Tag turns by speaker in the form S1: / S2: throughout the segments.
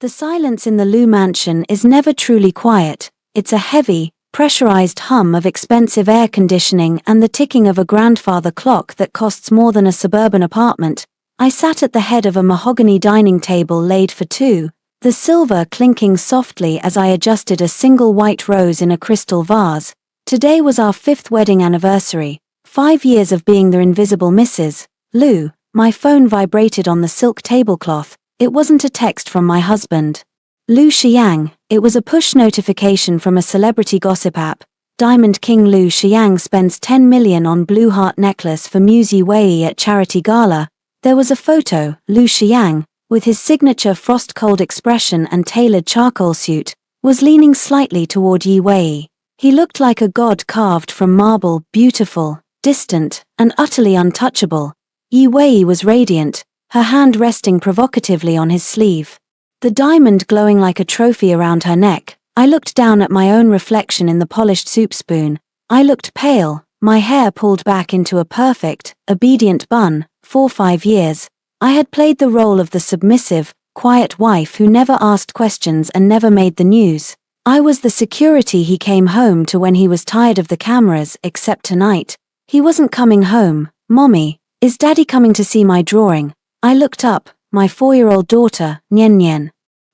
S1: The silence in the Liu mansion is never truly quiet. It's a heavy, pressurized hum of expensive air conditioning and the ticking of a grandfather clock that costs more than a suburban apartment. I sat at the head of a mahogany dining table laid for two, the silver clinking softly as I adjusted a single white rose in a crystal vase. Today was our 5th wedding anniversary, 5 years of being the invisible Mrs. Liu. My phone vibrated on the silk tablecloth. It wasn't a text from my husband, Liu Xiang. It was a push notification from a celebrity gossip app. Diamond King Liu Xiang spends 10 million on blue heart necklace for Muse Wei at charity gala. There was a photo, Liu Xiang, with his signature frost-cold expression and tailored charcoal suit, was leaning slightly toward Yi Wei. He looked like a god carved from marble, beautiful, distant, and utterly untouchable. Yi Wei was radiant, her hand resting provocatively on his sleeve. The diamond glowing like a trophy around her neck. I looked down at my own reflection in the polished soup spoon. I looked pale, my hair pulled back into a perfect, obedient bun. For 5 years, I had played the role of the submissive, quiet wife who never asked questions and never made the news. I was the security he came home to when he was tired of the cameras, except tonight. He wasn't coming home. Mommy, is Daddy coming to see my drawing? I looked up. My 4-year-old daughter, Nian Nian,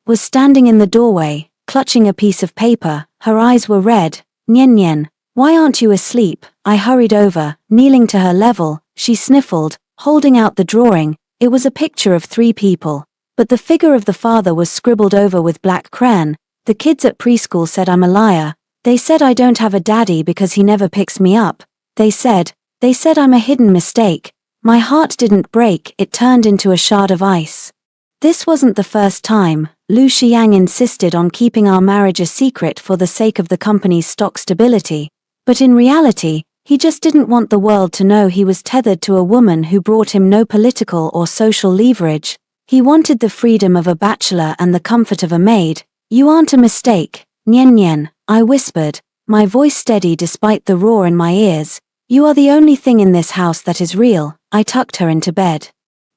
S1: was standing in the doorway, clutching a piece of paper. Her eyes were red. Nian Nian, why aren't you asleep? I hurried over, kneeling to her level. She sniffled, holding out the drawing. It was a picture of 3 people, but the figure of the father was scribbled over with black crayon. The kids at preschool said I'm a liar. They said I don't have a daddy because he never picks me up. They said I'm a hidden mistake. My heart didn't break, it turned into a shard of ice. This wasn't the first time. Liu Xiang insisted on keeping our marriage a secret for the sake of the company's stock stability. But in reality, he just didn't want the world to know he was tethered to a woman who brought him no political or social leverage. He wanted the freedom of a bachelor and the comfort of a maid. You aren't a mistake, Nian Nian, I whispered, my voice steady despite the roar in my ears. You are the only thing in this house that is real. I tucked her into bed,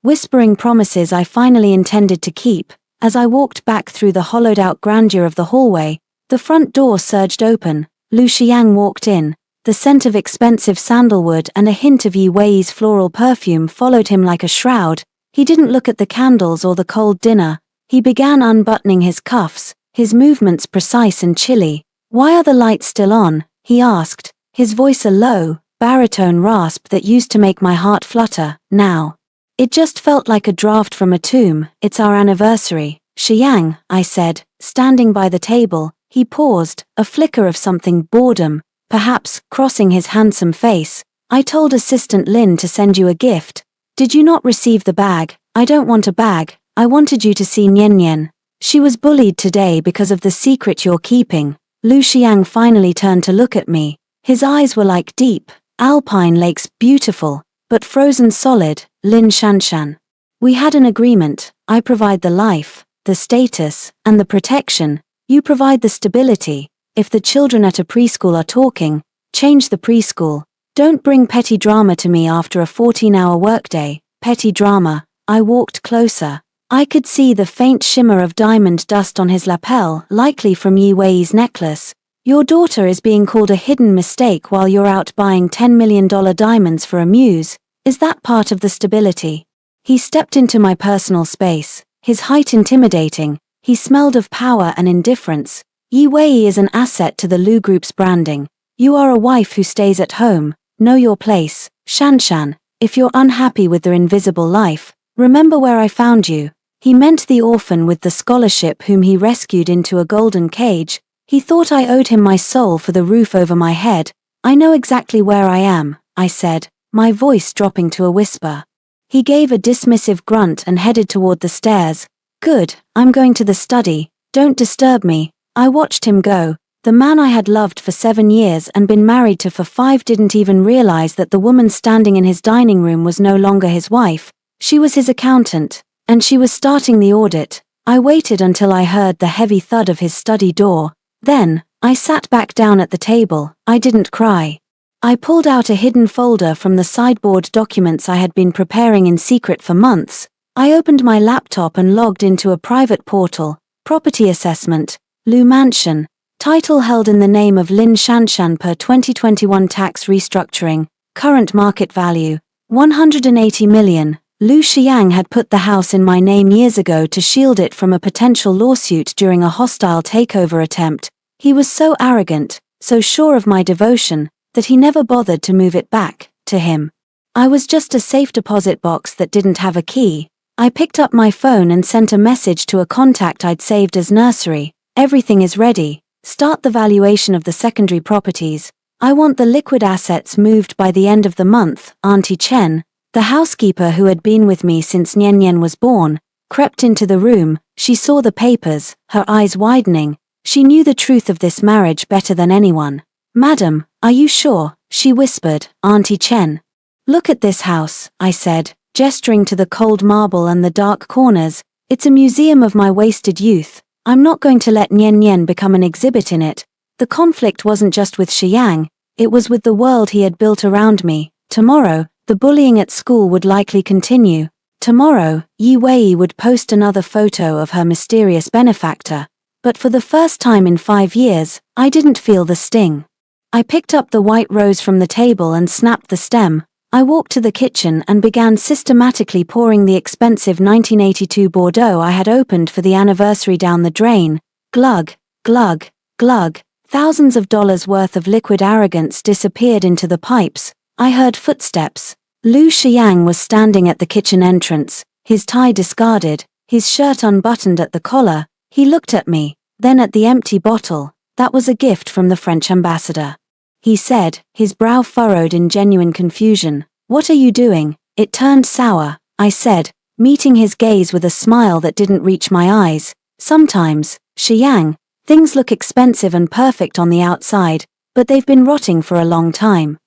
S1: whispering promises I finally intended to keep. As I walked back through the hollowed-out grandeur of the hallway, the front door surged open. Liu Xiang walked in. The scent of expensive sandalwood and a hint of Yi Wei's floral perfume followed him like a shroud. He didn't look at the candles or the cold dinner. He began unbuttoning his cuffs, his movements precise and chilly. Why are the lights still on? He asked, his voice a low, baritone rasp that used to make my heart flutter. Now, it just felt like a draft from a tomb. It's our anniversary. Xiang, I said, standing by the table. He paused, a flicker of something, boredom, perhaps, crossing his handsome face. I told Assistant Lin to send you a gift. Did you not receive the bag? I don't want a bag. I wanted you to see Nian Nian. She was bullied today because of the secret you're keeping. Liu Xiang finally turned to look at me. His eyes were like deep alpine lakes, beautiful, but frozen solid. Lin Shanshan. We had an agreement. I provide the life, the status, and the protection. You provide the stability. If the children at a preschool are talking, change the preschool. Don't bring petty drama to me after a 14-hour workday. Petty drama. I walked closer. I could see the faint shimmer of diamond dust on his lapel, likely from Yi Wei's necklace. Your daughter is being called a hidden mistake while you're out buying $10 million diamonds for a muse. Is that part of the stability? He stepped into my personal space, his height intimidating. He smelled of power and indifference. Yi Wei is an asset to the Liu Group's branding. You are a wife who stays at home. Know your place. Shanshan, if you're unhappy with the invisible life, remember where I found you. He meant the orphan with the scholarship whom he rescued into a golden cage. He thought I owed him my soul for the roof over my head. I know exactly where I am, I said, my voice dropping to a whisper. He gave a dismissive grunt and headed toward the stairs. Good, I'm going to the study. Don't disturb me. I watched him go. The man I had loved for 7 years and been married to for 5 didn't even realize that the woman standing in his dining room was no longer his wife. She was his accountant, and she was starting the audit. I waited until I heard the heavy thud of his study door. Then, I sat back down at the table. I didn't cry. I pulled out a hidden folder from the sideboard documents I had been preparing in secret for months. I opened my laptop and logged into a private portal. Property assessment, Lu Mansion. Title held in the name of Lin Shanshan per 2021 tax restructuring. Current market value, 180 million. Lu Xiang had put the house in my name years ago to shield it from a potential lawsuit during a hostile takeover attempt. He was so arrogant, so sure of my devotion, that he never bothered to move it back to him. I was just a safe deposit box that didn't have a key. I picked up my phone and sent a message to a contact I'd saved as nursery. Everything is ready. Start the valuation of the secondary properties. I want the liquid assets moved by the end of the month. Auntie Chen, the housekeeper who had been with me since Nian Nian was born, crept into the room. She saw the papers, her eyes widening. She knew the truth of this marriage better than anyone. Madam, are you sure? She whispered. Auntie Chen. Look at this house, I said, gesturing to the cold marble and the dark corners. It's a museum of my wasted youth. I'm not going to let Nian Nian become an exhibit in it. The conflict wasn't just with Xiang, it was with the world he had built around me. Tomorrow, the bullying at school would likely continue. Tomorrow, Yi Wei would post another photo of her mysterious benefactor. But for the first time in 5 years, I didn't feel the sting. I picked up the white rose from the table and snapped the stem. I walked to the kitchen and began systematically pouring the expensive 1982 Bordeaux I had opened for the anniversary down the drain. Glug, glug, glug. Thousands of dollars worth of liquid arrogance disappeared into the pipes. I heard footsteps. Lu Xiang was standing at the kitchen entrance, his tie discarded, his shirt unbuttoned at the collar. He looked at me, then at the empty bottle. That was a gift from the French ambassador. He said, his brow furrowed in genuine confusion. What are you doing? It turned sour, I said, meeting his gaze with a smile that didn't reach my eyes. Sometimes, Xiang, things look expensive and perfect on the outside, but they've been rotting for a long time.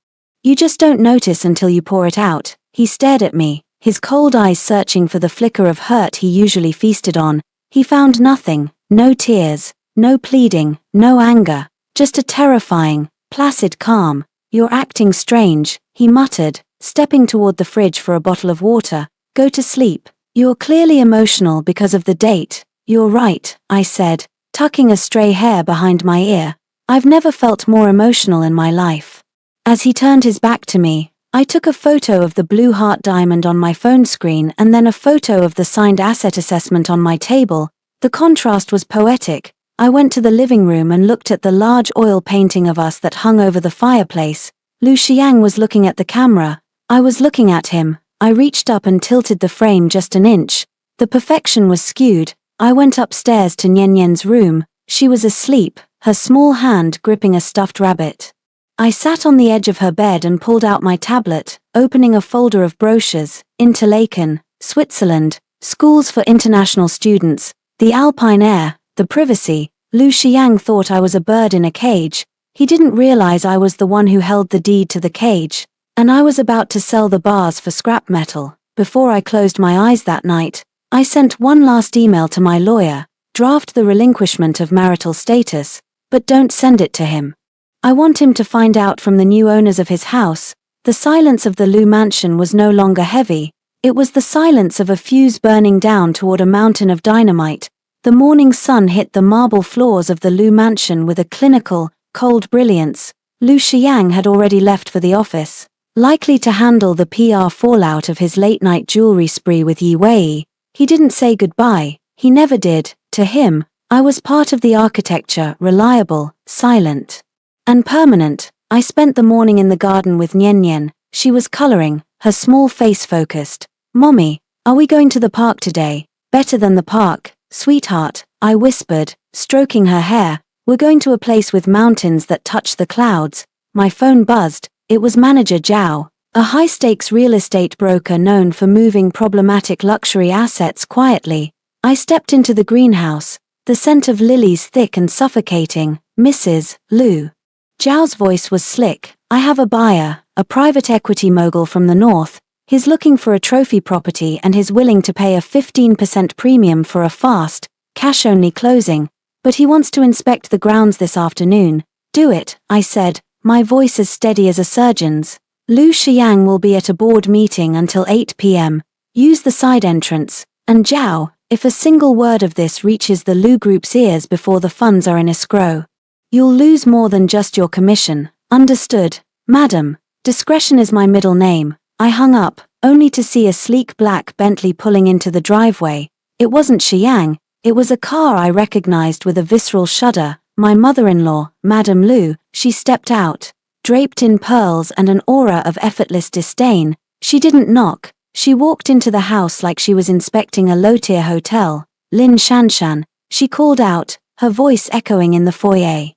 S1: You just don't notice until you pour it out. He stared at me, his cold eyes searching for the flicker of hurt he usually feasted on. He found nothing, no tears, no pleading, no anger, just a terrifying, placid calm. You're acting strange, he muttered, stepping toward the fridge for a bottle of water. Go to sleep. You're clearly emotional because of the date. You're right, I said, tucking a stray hair behind my ear. I've never felt more emotional in my life. As he turned his back to me, I took a photo of the blue heart diamond on my phone screen and then a photo of the signed asset assessment on my table. The contrast was poetic. I went to the living room and looked at the large oil painting of us that hung over the fireplace. Lu Xiang was looking at the camera. I was looking at him. I reached up and tilted the frame just an inch. The perfection was skewed. I went upstairs to Nian Nian's room. She was asleep, her small hand gripping a stuffed rabbit. I sat on the edge of her bed and pulled out my tablet, opening a folder of brochures. Interlaken, Switzerland, schools for international students, the alpine air, the privacy. Lu Xiang thought I was a bird in a cage. He didn't realize I was the one who held the deed to the cage, and I was about to sell the bars for scrap metal. Before I closed my eyes that night, I sent one last email to my lawyer. Draft the relinquishment of marital status, but don't send it to him. I want him to find out from the new owners of his house. The silence of the Lu mansion was no longer heavy. It was the silence of a fuse burning down toward a mountain of dynamite. The morning sun hit the marble floors of the Lu mansion with a clinical, cold brilliance. Lu Xiang had already left for the office, likely to handle the PR fallout of his late-night jewelry spree with Yi Wei. He didn't say goodbye. He never did. To him, I was part of the architecture, reliable, silent, and permanent. I spent the morning in the garden with Nian Nian. She was coloring, her small face focused. Mommy, are we going to the park today? Better than the park, sweetheart, I whispered, stroking her hair. We're going to a place with mountains that touch the clouds. My phone buzzed. It was Manager Zhao, a high-stakes real estate broker known for moving problematic luxury assets quietly. I stepped into the greenhouse, the scent of lilies thick and suffocating. Mrs. Lu. Zhao's voice was slick. I have a buyer, a private equity mogul from the north. He's looking for a trophy property and he's willing to pay a 15% premium for a fast, cash-only closing. But he wants to inspect the grounds this afternoon. Do it, I said, my voice as steady as a surgeon's. Lu Xiang will be at a board meeting until 8 p.m. Use the side entrance. And Zhao, if a single word of this reaches the Lu Group's ears before the funds are in escrow, you'll lose more than just your commission. Understood, madam. Discretion is my middle name. I hung up, only to see a sleek black Bentley pulling into the driveway. It wasn't Xiang, it was a car I recognized with a visceral shudder. My mother-in-law, Madame Lu. She stepped out, draped in pearls and an aura of effortless disdain. She didn't knock. She walked into the house like she was inspecting a low-tier hotel. Lin Shanshan, she called out, her voice echoing in the foyer.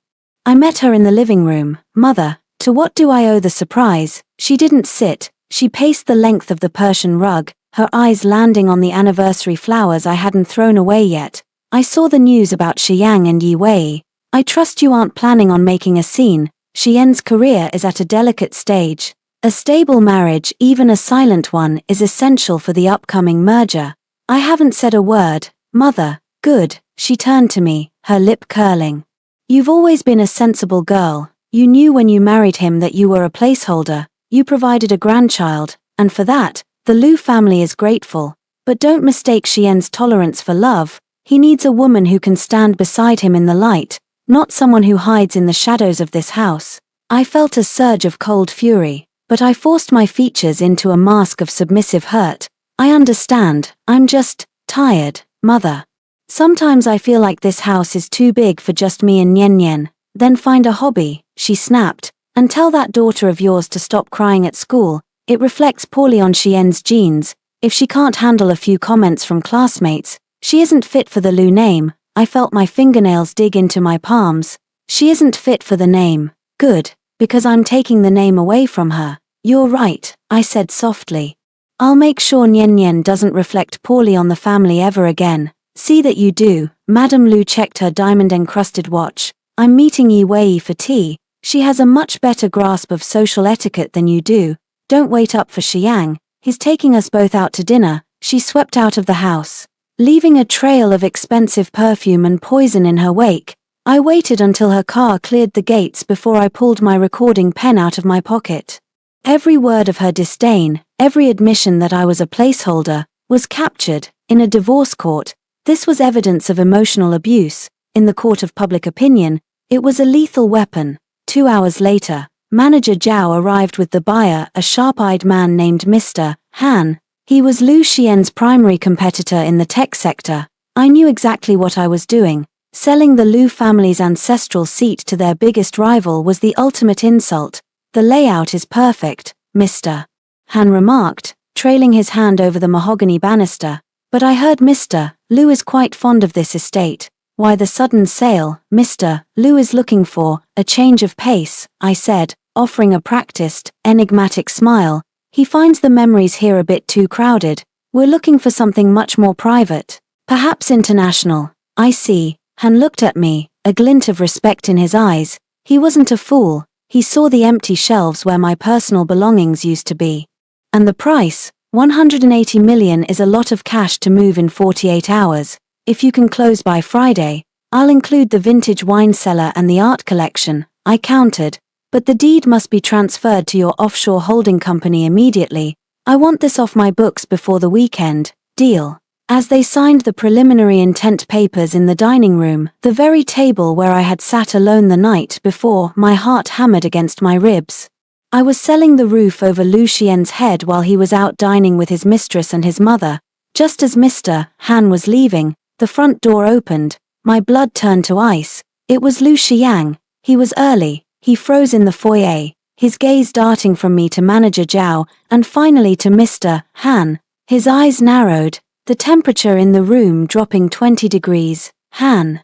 S1: I met her in the living room. Mother, to what do I owe the surprise? She didn't sit. She paced the length of the Persian rug, her eyes landing on the anniversary flowers I hadn't thrown away yet. I saw the news about Xiang and Yi Wei. I trust you aren't planning on making a scene. Xian's career is at a delicate stage. A stable marriage, even a silent one, is essential for the upcoming merger. I haven't said a word. Mother, good. She turned to me, her lip curling. You've always been a sensible girl. You knew when you married him that you were a placeholder. You provided a grandchild, and for that, the Lu family is grateful. But don't mistake Xian's tolerance for love. He needs a woman who can stand beside him in the light, not someone who hides in the shadows of this house. I felt a surge of cold fury, but I forced my features into a mask of submissive hurt. I understand, I'm just tired, mother. Sometimes I feel like this house is too big for just me and Nian Nian. Then find a hobby, she snapped, and tell that daughter of yours to stop crying at school. It reflects poorly on Xian's genes. If she can't handle a few comments from classmates, she isn't fit for the Lu name. I felt my fingernails dig into my palms. She isn't fit for the name. Good, because I'm taking the name away from her. You're right, I said softly. I'll make sure Nian Nian doesn't reflect poorly on the family ever again. See that you do. Madame Lu checked her diamond-encrusted watch. I'm meeting Yi Wei for tea. She has a much better grasp of social etiquette than you do. Don't wait up for Xiang. He's taking us both out to dinner. She swept out of the house, leaving a trail of expensive perfume and poison in her wake. I waited until her car cleared the gates before I pulled my recording pen out of my pocket. Every word of her disdain, every admission that I was a placeholder, was captured. In a divorce court, this was evidence of emotional abuse. In the court of public opinion, it was a lethal weapon. 2 hours later, Manager Zhao arrived with the buyer, a sharp-eyed man named Mr. Han. He was Lu Xian's primary competitor in the tech sector. I knew exactly what I was doing. Selling the Lu family's ancestral seat to their biggest rival was the ultimate insult. The layout is perfect, Mr. Han remarked, trailing his hand over the mahogany banister. But I heard Mr. Lu is quite fond of this estate. Why the sudden sale? Mr. Lu is looking for a change of pace, I said, offering a practiced, enigmatic smile. He finds the memories here a bit too crowded. We're looking for something much more private. Perhaps international. I see. Han looked at me, a glint of respect in his eyes. He wasn't a fool. He saw the empty shelves where my personal belongings used to be. And the price? 180 million is a lot of cash to move in 48 hours. If you can close by Friday, I'll include the vintage wine cellar and the art collection, I countered. But the deed must be transferred to your offshore holding company immediately. I want this off my books before the weekend. Deal. As they signed the preliminary intent papers in the dining room, the very table where I had sat alone the night before, my heart hammered against my ribs. I was selling the roof over Lu Xian's head while he was out dining with his mistress and his mother. Just as Mr. Han was leaving, the front door opened. My blood turned to ice. It was Lu Xiang. He was early. He froze in the foyer, his gaze darting from me to Manager Zhao, and finally to Mr. Han. His eyes narrowed, the temperature in the room dropping 20 degrees. Han.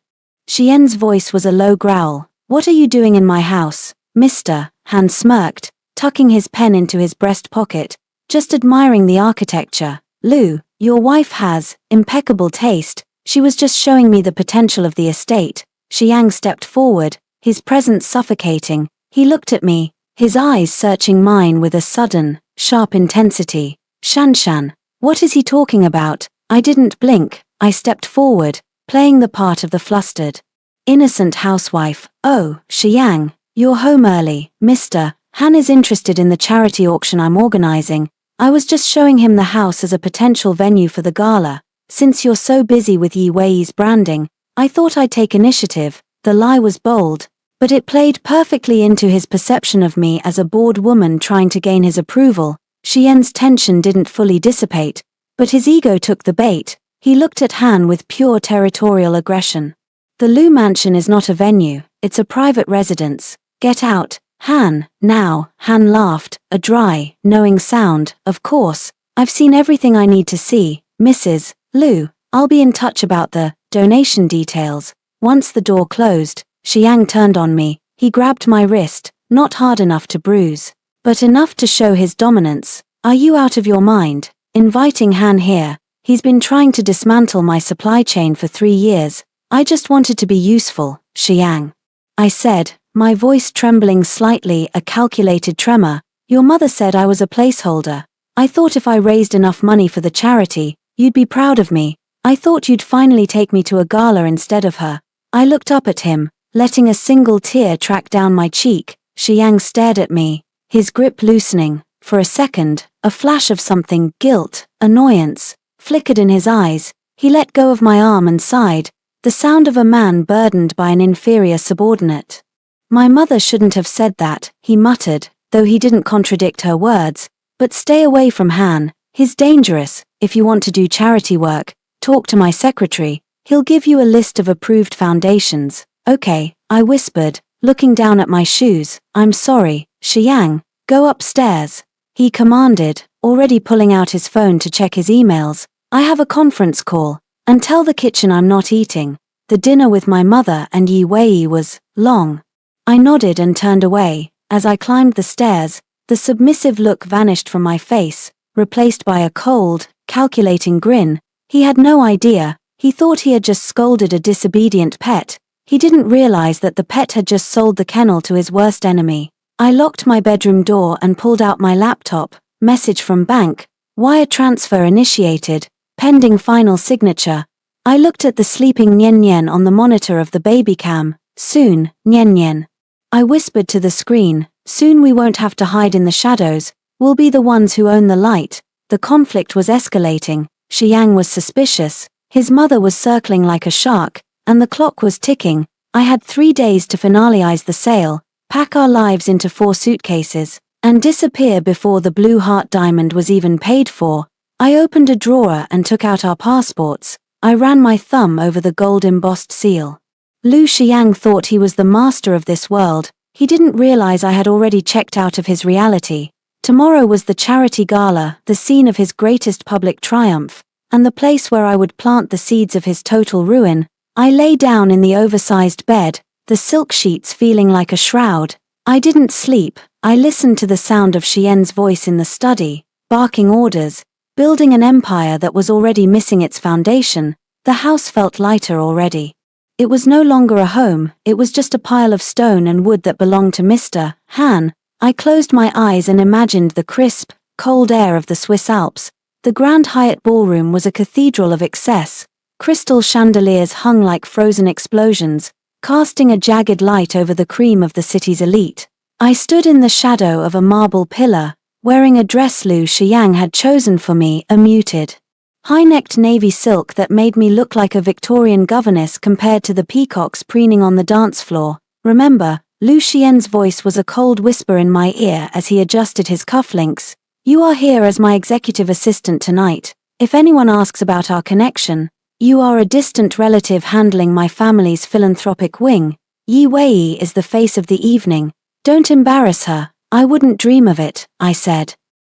S1: Xian's voice was a low growl. What are you doing in my house? Mr. Han smirked, tucking his pen into his breast pocket. Just admiring the architecture. Lu, your wife has impeccable taste. She was just showing me the potential of the estate. Xiang stepped forward, his presence suffocating. He looked at me, his eyes searching mine with a sudden, sharp intensity. Shanshan, what is he talking about? I didn't blink. I stepped forward, playing the part of the flustered, innocent housewife. Oh, Xiang, you're home early. Mr. Han is interested in the charity auction I'm organizing. I was just showing him the house as a potential venue for the gala. since you're so busy with Yi Wei's branding, I thought I'd take initiative." The lie was bold, but it played perfectly into his perception of me as a bored woman trying to gain his approval. Xian's tension didn't fully dissipate, but his ego took the bait. He looked at Han with pure territorial aggression. "The Lu Mansion is not a venue, it's a private residence. Get out, Han, now." Han laughed, a dry, knowing sound. "Of course, I've seen everything I need to see, Mrs. Lu. I'll be in touch about the donation details." Once the door closed, Xiang turned on me. He grabbed my wrist, not hard enough to bruise, but enough to show his dominance. "Are you out of your mind, inviting Han here? He's been trying to dismantle my supply chain for 3 years. I just wanted to be useful, Xiang," I said, my voice trembling slightly, a calculated tremor. "Your mother said I was a placeholder. I thought if I raised enough money for the charity, you'd be proud of me. I thought you'd finally take me to a gala instead of her." I looked up at him, letting a single tear track down my cheek. Xiang stared at me, his grip loosening. For a second, a flash of something, guilt, annoyance, flickered in his eyes. He let go of my arm and sighed, the sound of a man burdened by an inferior subordinate. "My mother shouldn't have said that," he muttered, though he didn't contradict her words. "But stay away from Han, he's dangerous. If you want to do charity work, talk to my secretary, he'll give you a list of approved foundations." "Okay," I whispered, looking down at my shoes. "I'm sorry, Xiang, go upstairs," he commanded, already pulling out his phone to check his emails. "I have a conference call, and tell the kitchen I'm not eating." The dinner with my mother and Yi Wei was long. I nodded and turned away. As I climbed the stairs, the submissive look vanished from my face, replaced by a cold, calculating grin. He had no idea. He thought he had just scolded a disobedient pet. He didn't realize that the pet had just sold the kennel to his worst enemy. I locked my bedroom door and pulled out my laptop. Message from bank. Wire transfer initiated. Pending final signature. I looked at the sleeping Nian Nian on the monitor of the baby cam. "Soon, Nian Nian." I whispered to the screen. "Soon we won't have to hide in the shadows. We'll be the ones who own the light." The conflict was escalating. Xiang was suspicious. His mother was circling like a shark, and the clock was ticking. I had 3 days to finalize the sale, pack our lives into 4 suitcases, and disappear before the blue heart diamond was even paid for. I opened a drawer and took out our passports. I ran my thumb over the gold-embossed seal. Lu Xiang thought he was the master of this world. He didn't realize I had already checked out of his reality. Tomorrow was the charity gala, the scene of his greatest public triumph, and the place where I would plant the seeds of his total ruin. I lay down in the oversized bed, the silk sheets feeling like a shroud. I didn't sleep. I listened to the sound of Xian's voice in the study, barking orders, building an empire that was already missing its foundation. The house felt lighter already. It was no longer a home, it was just a pile of stone and wood that belonged to Mr. Han. I closed my eyes and imagined the crisp, cold air of the Swiss Alps. The Grand Hyatt ballroom was a cathedral of excess. Crystal chandeliers hung like frozen explosions, casting a jagged light over the cream of the city's elite. I stood in the shadow of a marble pillar, wearing a dress Lu Xiang had chosen for me, a muted, high-necked navy silk that made me look like a Victorian governess compared to the peacocks preening on the dance floor. "Remember," Lu Xian's voice was a cold whisper in my ear as he adjusted his cufflinks. "You are here as my executive assistant tonight. If anyone asks about our connection, you are a distant relative handling my family's philanthropic wing. Yi Wei is the face of the evening. Don't embarrass her." "I wouldn't dream of it," I said,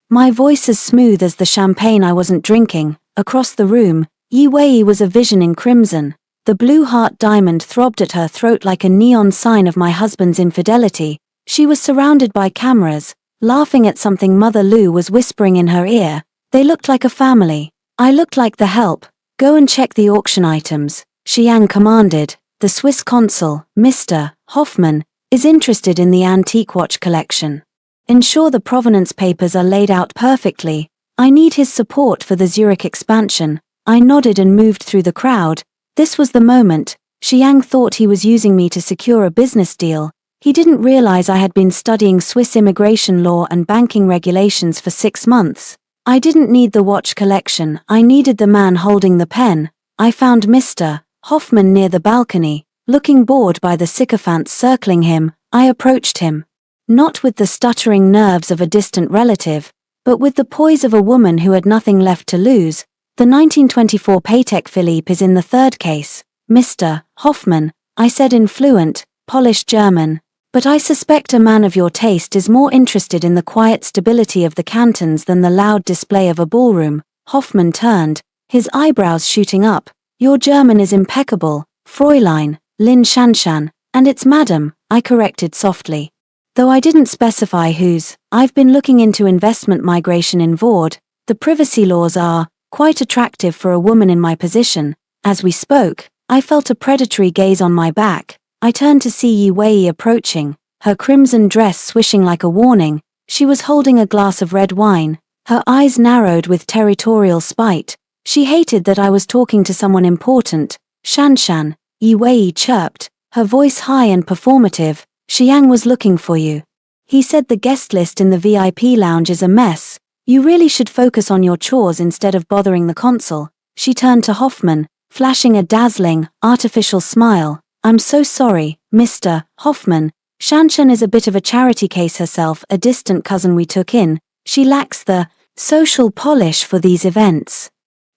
S1: my voice as smooth as the champagne I wasn't drinking. Across the room, Yi Wei was a vision in crimson. The blue heart diamond throbbed at her throat like a neon sign of my husband's infidelity. She was surrounded by cameras, laughing at something Mother Lu was whispering in her ear. They looked like a family. I looked like the help. "Go and check the auction items," Xiang commanded. "The Swiss consul, Mr. Hoffman, is interested in the antique watch collection. Ensure the provenance papers are laid out perfectly. I need his support for the Zurich expansion." I nodded and moved through the crowd. This was the moment. Xiang thought he was using me to secure a business deal. He didn't realize I had been studying Swiss immigration law and banking regulations for 6 months. I didn't need the watch collection, I needed the man holding the pen. I found Mr. Hoffman near the balcony, looking bored by the sycophants circling him. I approached him. Not with the stuttering nerves of a distant relative, but with the poise of a woman who had nothing left to lose. The 1924 Patek Philippe is in the third case. Mr. Hoffman, I said in fluent, polished German. But I suspect a man of your taste is more interested in the quiet stability of the cantons than the loud display of a ballroom. Hoffman turned, his eyebrows shooting up. Your German is impeccable, Fräulein, Lin Shanshan, and it's Madam, I corrected softly. Though I didn't specify whose. I've been looking into investment migration in Vaud. The privacy laws are quite attractive for a woman in my position. As we spoke, I felt a predatory gaze on my back. I turned to see Yi Wei approaching, her crimson dress swishing like a warning. She was holding a glass of red wine, her eyes narrowed with territorial spite. She hated that I was talking to someone important. Shanshan, Yi Wei chirped, her voice high and performative. Xiang was looking for you. He said the guest list in the VIP lounge is a mess. You really should focus on your chores instead of bothering the consul. She turned to Hoffman, flashing a dazzling, artificial smile. I'm so sorry, Mr. Hoffman. Shanshan is a bit of a charity case herself, a distant cousin we took in. She lacks the social polish for these events.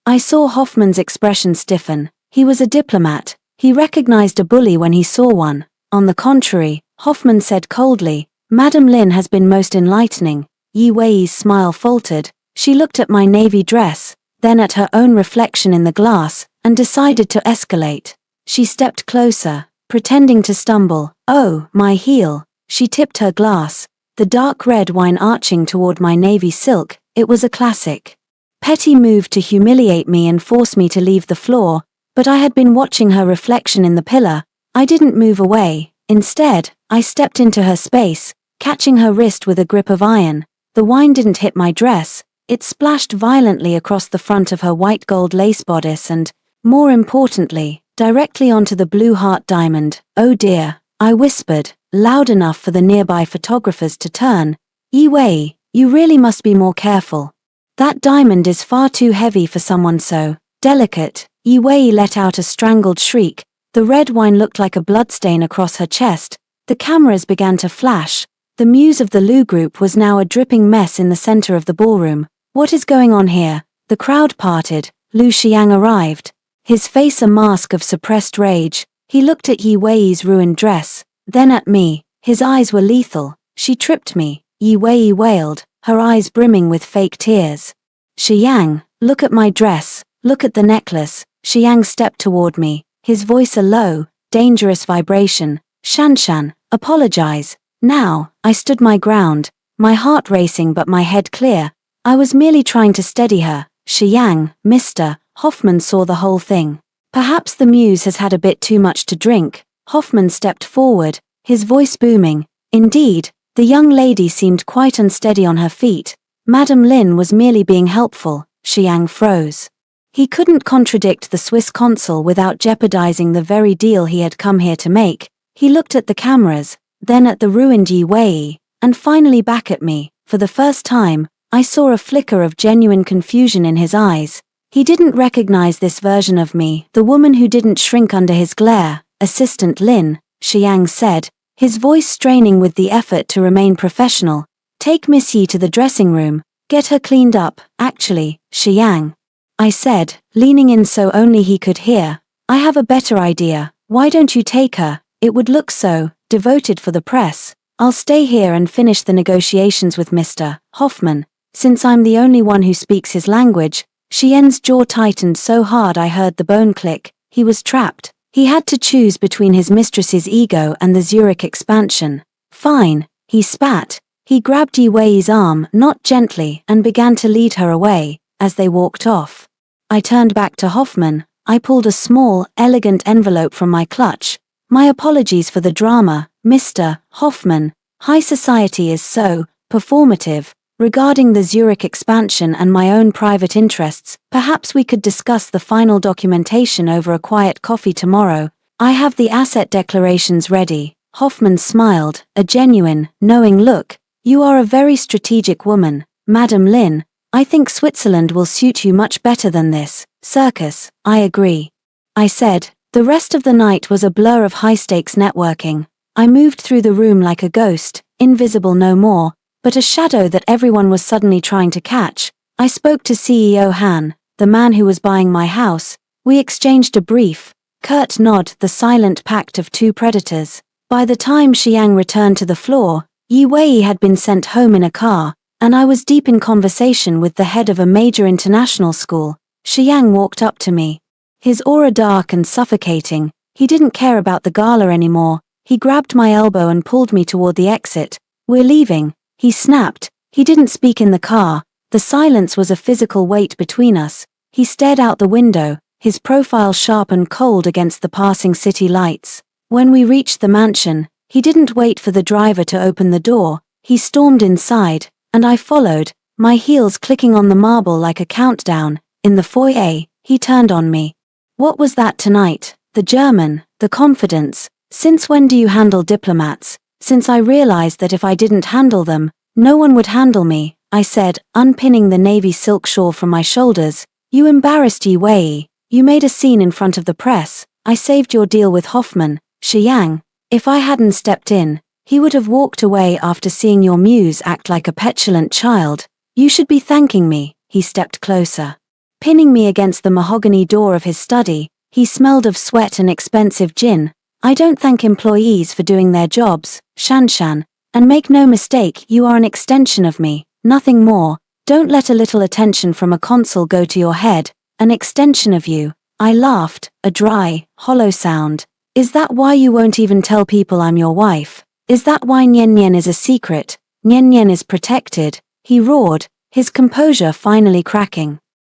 S1: I saw Hoffman's expression stiffen. He was a diplomat. He recognized a bully when he saw one. On the contrary, Hoffman said coldly, Madam Lin has been most enlightening. Yi Wei's smile faltered. She looked at my navy dress, then at her own reflection in the glass, and decided to escalate. She stepped closer, pretending to stumble. Oh, my heel. She tipped her glass, the dark red wine arching toward my navy silk. It was a classic. Petty move to humiliate me and force me to leave the floor, but I had been watching her reflection in the pillar. I didn't move away. Instead, I stepped into her space, catching her wrist with a grip of iron. The wine didn't hit my dress. It splashed violently across the front of her white gold lace bodice and, more importantly, directly onto the blue heart diamond. Oh dear, I whispered, loud enough for the nearby photographers to turn. Yi Wei, you really must be more careful. That diamond is far too heavy for someone so delicate. Yi Wei let out a strangled shriek. The red wine looked like a bloodstain across her chest. The cameras began to flash. The muse of the Lu group was now a dripping mess in the center of the ballroom. What is going on here? The crowd parted. Lu Xiang arrived, his face a mask of suppressed rage. He looked at Yi Wei's ruined dress, then at me. His eyes were lethal. She tripped me, Yi Wei wailed, her eyes brimming with fake tears. Xiang, look at my dress, look at the necklace. Xiang stepped toward me, his voice a low, dangerous vibration. Shanshan, apologize. Now, I stood my ground, my heart racing but my head clear. I was merely trying to steady her. Xiang, Mr. Hoffman saw the whole thing. Perhaps the muse has had a bit too much to drink. Hoffman stepped forward, his voice booming. Indeed, the young lady seemed quite unsteady on her feet. Madame Lin was merely being helpful. Xiang froze. He couldn't contradict the Swiss consul without jeopardizing the very deal he had come here to make. He looked at the cameras, then at the ruined Yi Wei, and finally back at me. For the first time, I saw a flicker of genuine confusion in his eyes. He didn't recognize this version of me, the woman who didn't shrink under his glare. Assistant Lin, Xiang said, his voice straining with the effort to remain professional. Take Miss Yi to the dressing room, get her cleaned up. Actually, Xiang, I said, leaning in so only he could hear, I have a better idea. Why don't you take her? It would look so devoted for the press. I'll stay here and finish the negotiations with Mr. Hoffman. Since I'm the only one who speaks his language. Xian's jaw tightened so hard I heard the bone click. He was trapped. He had to choose between his mistress's ego and the Zurich expansion. Fine, he spat. He grabbed Yi Wei's arm, not gently, and began to lead her away. As they walked off, I turned back to Hoffman. I pulled a small, elegant envelope from my clutch. My apologies for the drama, Mr. Hoffman. High society is so performative. Regarding the Zurich expansion and my own private interests, perhaps we could discuss the final documentation over a quiet coffee tomorrow. I have the asset declarations ready. Hoffman smiled, a genuine, knowing look. You are a very strategic woman, Madame Lin. I think Switzerland will suit you much better than this circus. I agree. I said. The rest of the night was a blur of high-stakes networking. I moved through the room like a ghost, invisible no more, but a shadow that everyone was suddenly trying to catch. I spoke to CEO Han, the man who was buying my house. We exchanged a brief, curt nod, the silent pact of two predators. By the time Xiang returned to the floor, Yi Wei had been sent home in a car, and I was deep in conversation with the head of a major international school. Xiang walked up to me. His aura dark and suffocating. He didn't care about the gala anymore. He grabbed my elbow and pulled me toward the exit. We're leaving, he snapped. He didn't speak in the car. The silence was a physical weight between us. He stared out the window, his profile sharp and cold against the passing city lights. When we reached the mansion, he didn't wait for the driver to open the door. He stormed inside, and I followed, my heels clicking on the marble like a countdown. In the foyer, he turned on me. What was that tonight? The German, the confidence. Since when do you handle diplomats? Since I realized that if I didn't handle them, no one would handle me, I said, unpinning the navy silk shawl from my shoulders. You embarrassed Yi Wei. You made a scene in front of the press. I saved your deal with Hoffman, Xiang. If I hadn't stepped in, he would have walked away after seeing your muse act like a petulant child. You should be thanking me. He stepped closer. Pinning me against the mahogany door of his study, he smelled of sweat and expensive gin. I don't thank employees for doing their jobs, Shanshan. And make no mistake, you are an extension of me, nothing more. Don't let a little attention from a consul go to your head. An extension of you. I laughed, a dry, hollow sound. Is that why you won't even tell people I'm your wife? Is that why Nian Nian is a secret? Nian Nian is protected, he roared, his composure finally cracking.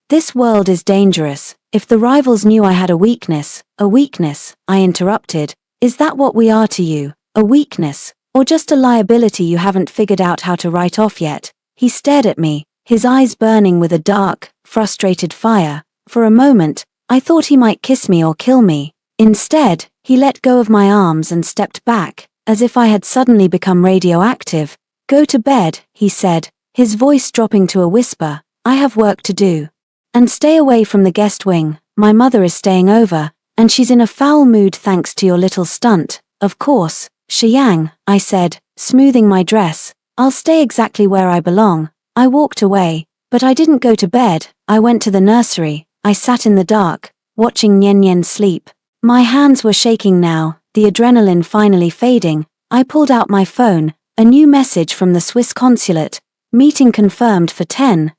S1: This world is dangerous. If the rivals knew I had a weakness, I interrupted. Is that what we are to you? A weakness? Or just a liability you haven't figured out how to write off yet? He stared at me, his eyes burning with a dark, frustrated fire. For a moment, I thought he might kiss me or kill me. Instead, he let go of my arms and stepped back, as if I had suddenly become radioactive. Go to bed, he said, his voice dropping to a whisper. I have work to do. And stay away from the guest wing. My mother is staying over, and she's in a foul mood thanks to your little stunt. Of course, Xiang, I said, smoothing my dress. I'll stay exactly where I belong. I walked away, but I didn't go to bed. I went to the nursery. I sat in the dark, watching Nian Nian sleep. My hands were shaking now, the adrenaline finally fading. I pulled out my phone, a new message from the Swiss consulate. Meeting confirmed for 10:00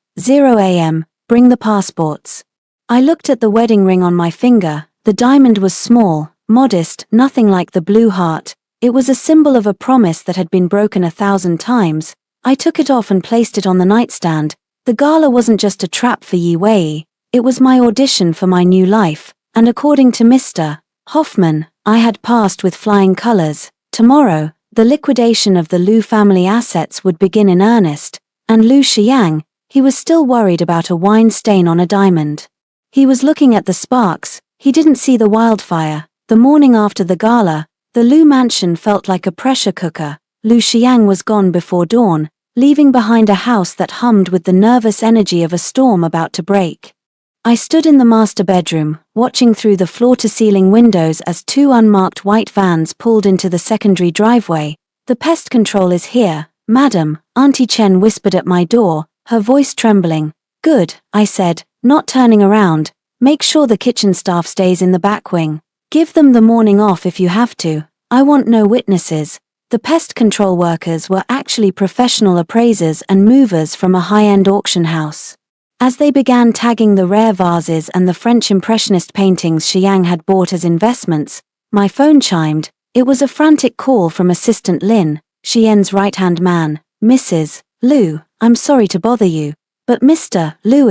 S1: a.m. Bring the passports. I looked at the wedding ring on my finger. The diamond was small, modest, nothing like the blue heart. It was a symbol of a promise that had been broken 1,000 times. I took it off and placed it on the nightstand. The gala wasn't just a trap for Yi Wei. It was my audition for my new life, and according to Mr. Hoffman, I had passed with flying colors. Tomorrow, the liquidation of the Liu family assets would begin in earnest, and Liu Xiang, he was still worried about a wine stain on a diamond. He was looking at the sparks, he didn't see the wildfire. The morning after the gala, the Liu mansion felt like a pressure cooker. Liu Xiang was gone before dawn, leaving behind a house that hummed with the nervous energy of a storm about to break. I stood in the master bedroom, watching through the floor-to-ceiling windows as two unmarked white vans pulled into the secondary driveway. The pest control is here, madam, Auntie Chen whispered at my door, her voice trembling. Good, I said, not turning around. Make sure the kitchen staff stays in the back wing. Give them the morning off if you have to. I want no witnesses. The pest control workers were actually professional appraisers and movers from a high-end auction house. As they began tagging the rare vases and the French Impressionist paintings Xiang had bought as investments, my phone chimed. It was a frantic call from Assistant Lin, Xian's right-hand man. Mrs. Liu, I'm sorry to bother you, but Mr. Liu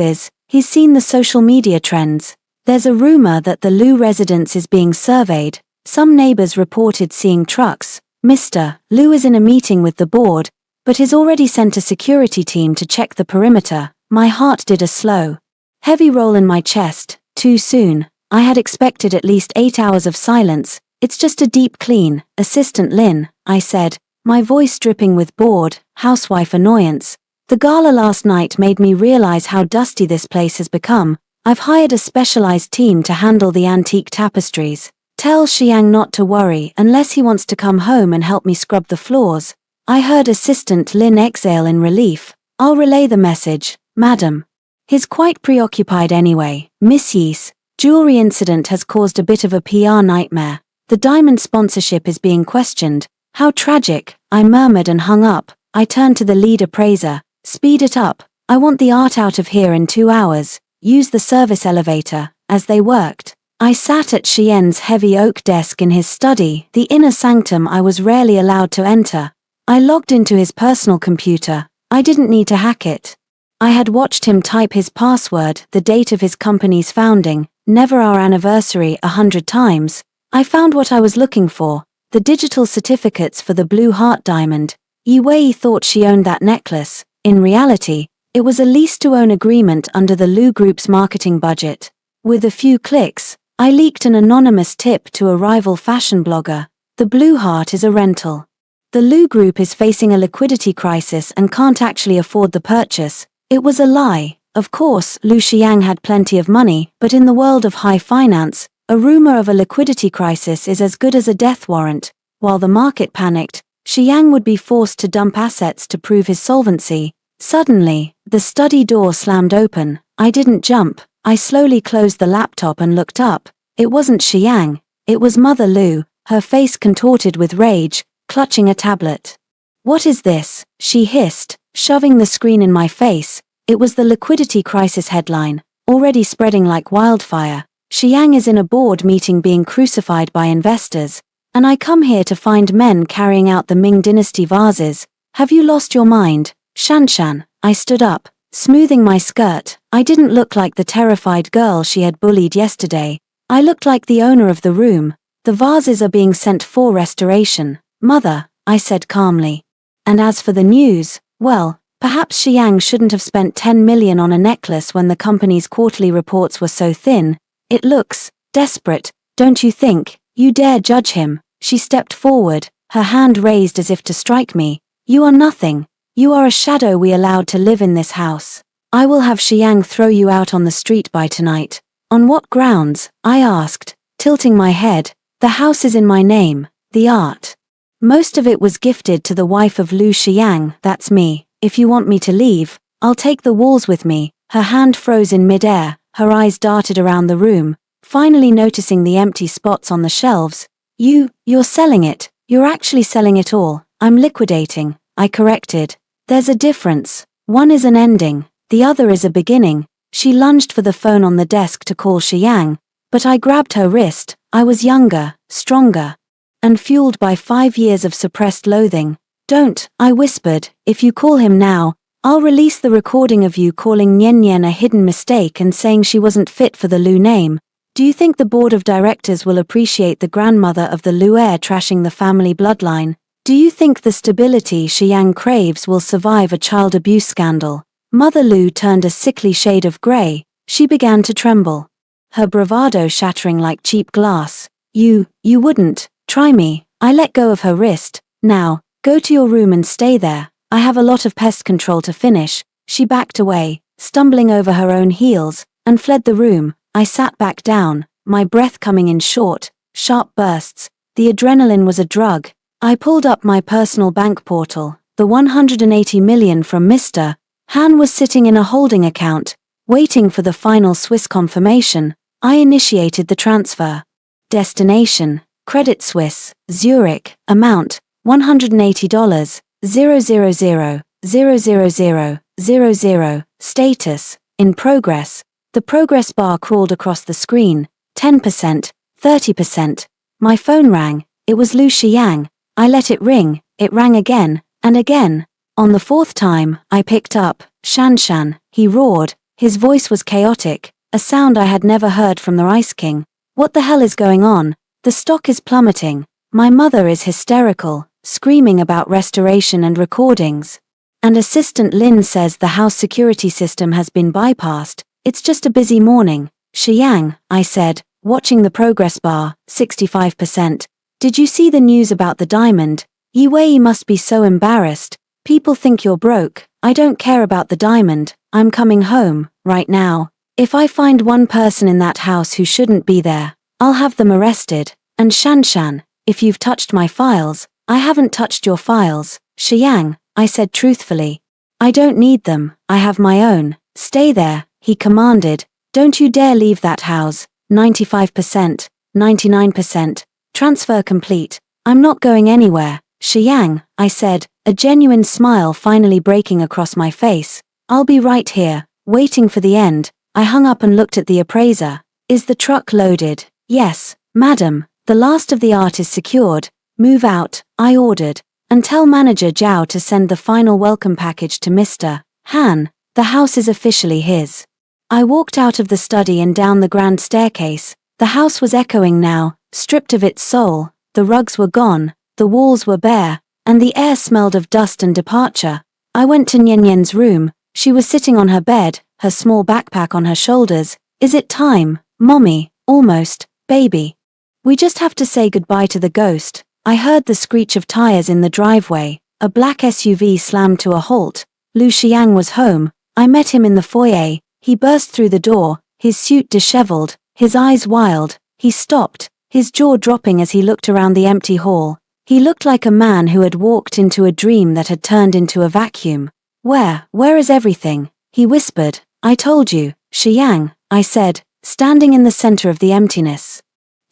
S1: he's seen the social media trends. There's a rumor that the Liu residence is being surveyed. Some neighbors reported seeing trucks. Mr. Liu is in a meeting with the board, but he's already sent a security team to check the perimeter. My heart did a slow, heavy roll in my chest. Too soon. I had expected at least 8 hours of silence. It's just a deep clean, Assistant Lin, I said, my voice dripping with bored, housewife annoyance. The gala last night made me realize how dusty this place has become. I've hired a specialized team to handle the antique tapestries. Tell Xiang not to worry unless he wants to come home and help me scrub the floors. I heard Assistant Lin exhale in relief. I'll relay the message, madam. He's quite preoccupied anyway. Miss Yee's jewelry incident has caused a bit of a PR nightmare. The diamond sponsorship is being questioned. How tragic, I murmured and hung up. I turned to the lead appraiser. Speed it up. I want the art out of here in 2 hours. Use the service elevator. As they worked, I sat at Xian's heavy oak desk in his study, the inner sanctum I was rarely allowed to enter. I logged into his personal computer. I didn't need to hack it. I had watched him type his password, the date of his company's founding, never our anniversary, 100 times. I found what I was looking for, the digital certificates for the blue heart diamond. Yi Wei thought she owned that necklace. In reality, it was a lease-to-own agreement under the Lu Group's marketing budget. With a few clicks, I leaked an anonymous tip to a rival fashion blogger. The blue heart is a rental. The Lu Group is facing a liquidity crisis and can't actually afford the purchase. It was a lie. Of course, Lu Xiang had plenty of money, but in the world of high finance, a rumor of a liquidity crisis is as good as a death warrant. While the market panicked, Xiang would be forced to dump assets to prove his solvency. Suddenly, the study door slammed open. I didn't jump. I slowly closed the laptop and looked up. It wasn't Xiang. It was Mother Lu, her face contorted with rage, clutching a tablet. What is this? She hissed, shoving the screen in my face. It was the liquidity crisis headline, already spreading like wildfire. Xiang is in a board meeting being crucified by investors, and I come here to find men carrying out the Ming Dynasty vases. Have you lost your mind? Shanshan. I stood up, smoothing my skirt. I didn't look like the terrified girl she had bullied yesterday. I looked like the owner of the room. The vases are being sent for restoration, Mother, I said calmly. And as for the news, well, perhaps Xiang shouldn't have spent 10 million on a necklace when the company's quarterly reports were so thin. It looks desperate, don't you think? You dare judge him? She stepped forward, her hand raised as if to strike me. You are nothing. You are a shadow we allowed to live in this house. I will have Xiang throw you out on the street by tonight. On what grounds? I asked, tilting my head. The house is in my name, the art. Most of it was gifted to the wife of Lu Xiang, that's me. If you want me to leave, I'll take the walls with me. Her hand froze in midair, her eyes darted around the room, finally noticing the empty spots on the shelves. You're selling it. You're actually selling it all. I'm liquidating, I corrected. There's a difference. One is an ending, the other is a beginning. She lunged for the phone on the desk to call Xiang, but I grabbed her wrist. I was younger, stronger, and fueled by 5 years of suppressed loathing. Don't, I whispered, if you call him now, I'll release the recording of you calling Nian Nian a hidden mistake and saying she wasn't fit for the Lu name. Do you think the board of directors will appreciate the grandmother of the Lu heir trashing the family bloodline? Do you think the stability Xiang craves will survive a child abuse scandal? Mother Lu turned a sickly shade of grey. She began to tremble, her bravado shattering like cheap glass. You wouldn't. Try me. I let go of her wrist. Now, go to your room and stay there. I have a lot of pest control to finish. She backed away, stumbling over her own heels, and fled the room. I sat back down, my breath coming in short, sharp bursts. The adrenaline was a drug. I pulled up my personal bank portal. The 180 million from Mr. Han was sitting in a holding account, waiting for the final Swiss confirmation. I initiated the transfer. Destination, Credit Suisse, Zurich, amount, $180, 000, status, in progress. The progress bar crawled across the screen, 10%, 30%. My phone rang. It was Lu Xiang. I let it ring. It rang again, and again. On the 4th time, I picked up. Shanshan, he roared. His voice was chaotic, a sound I had never heard from the Ice King. What the hell is going on? The stock is plummeting. My mother is hysterical, screaming about restoration and recordings. And Assistant Lin says the house security system has been bypassed. It's just a busy morning. Xiang, I said, watching the progress bar, 65%. Did you see the news about the diamond? Yi Wei must be so embarrassed. People think you're broke. I don't care about the diamond, I'm coming home, right now. If I find one person in that house who shouldn't be there, I'll have them arrested. And Shanshan, if you've touched my files, I haven't touched your files, Xiang, I said truthfully. I don't need them, I have my own. Stay there, he commanded. Don't you dare leave that house. 95%, 99%, transfer complete. I'm not going anywhere, Xiang, I said, a genuine smile finally breaking across my face. I'll be right here, waiting for the end. I hung up and looked at the appraiser. Is the truck loaded? Yes, madam, the last of the art is secured. Move out, I ordered, and tell manager Zhao to send the final welcome package to Mr. Han. The house is officially his. I walked out of the study and down the grand staircase. The house was echoing now, stripped of its soul. The rugs were gone, the walls were bare, and the air smelled of dust and departure. I went to Nian Nian's room. She was sitting on her bed, her small backpack on her shoulders. Is it time, mommy? Almost, baby. We just have to say goodbye to the ghost. I heard the screech of tires in the driveway. A black SUV slammed to a halt. Lu Xiang was home. I met him in the foyer. He burst through the door, his suit disheveled, his eyes wild. He stopped, his jaw dropping as he looked around the empty hall. He looked like a man who had walked into a dream that had turned into a vacuum. Where is everything? He whispered. I told you, Xiang, I said, standing in the center of the emptiness.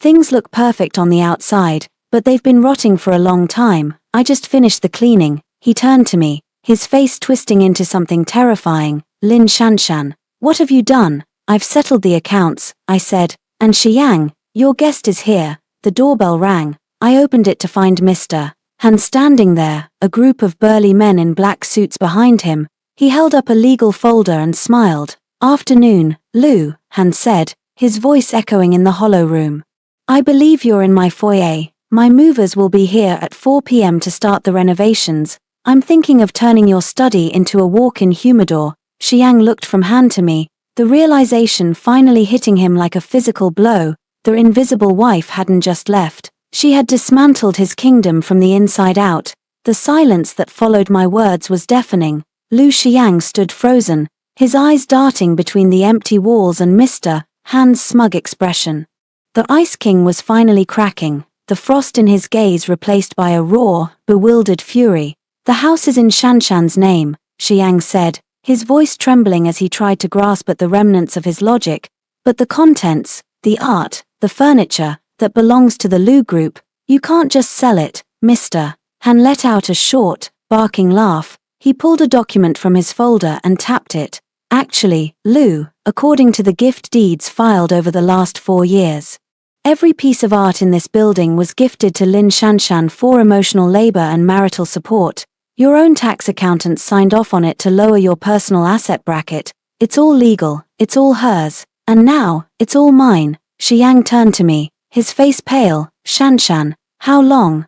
S1: Things look perfect on the outside, but they've been rotting for a long time. I just finished the cleaning. He turned to me, his face twisting into something terrifying. Lin Shanshan, what have you done? I've settled the accounts, I said, and Xiang, your guest is here. The doorbell rang. I opened it to find Mr. Han standing there, a group of burly men in black suits behind him. He held up a legal folder and smiled. Afternoon, Lu, Han said, his voice echoing in the hollow room. I believe you're in my foyer. My movers will be here at 4 p.m. to start the renovations. I'm thinking of turning your study into a walk-in humidor. Xiang looked from Han to me, the realization finally hitting him like a physical blow. The invisible wife hadn't just left. She had dismantled his kingdom from the inside out. The silence that followed my words was deafening. Lu Xiang stood frozen, his eyes darting between the empty walls and Mr. Han's smug expression. The Ice King was finally cracking, the frost in his gaze replaced by a raw, bewildered fury. The house is in Shanshan's name, Xiang said, his voice trembling as he tried to grasp at the remnants of his logic. But the contents, the art, the furniture, that belongs to the Lu Group, you can't just sell it, Mr. Han let out a short, barking laugh. He pulled a document from his folder and tapped it. Actually, Lu, according to the gift deeds filed over the last 4 years. Every piece of art in this building was gifted to Lin Shanshan for emotional labor and marital support. Your own tax accountant signed off on it to lower your personal asset bracket. It's all legal, it's all hers, and now, it's all mine. Xiang turned to me, his face pale. Shanshan, how long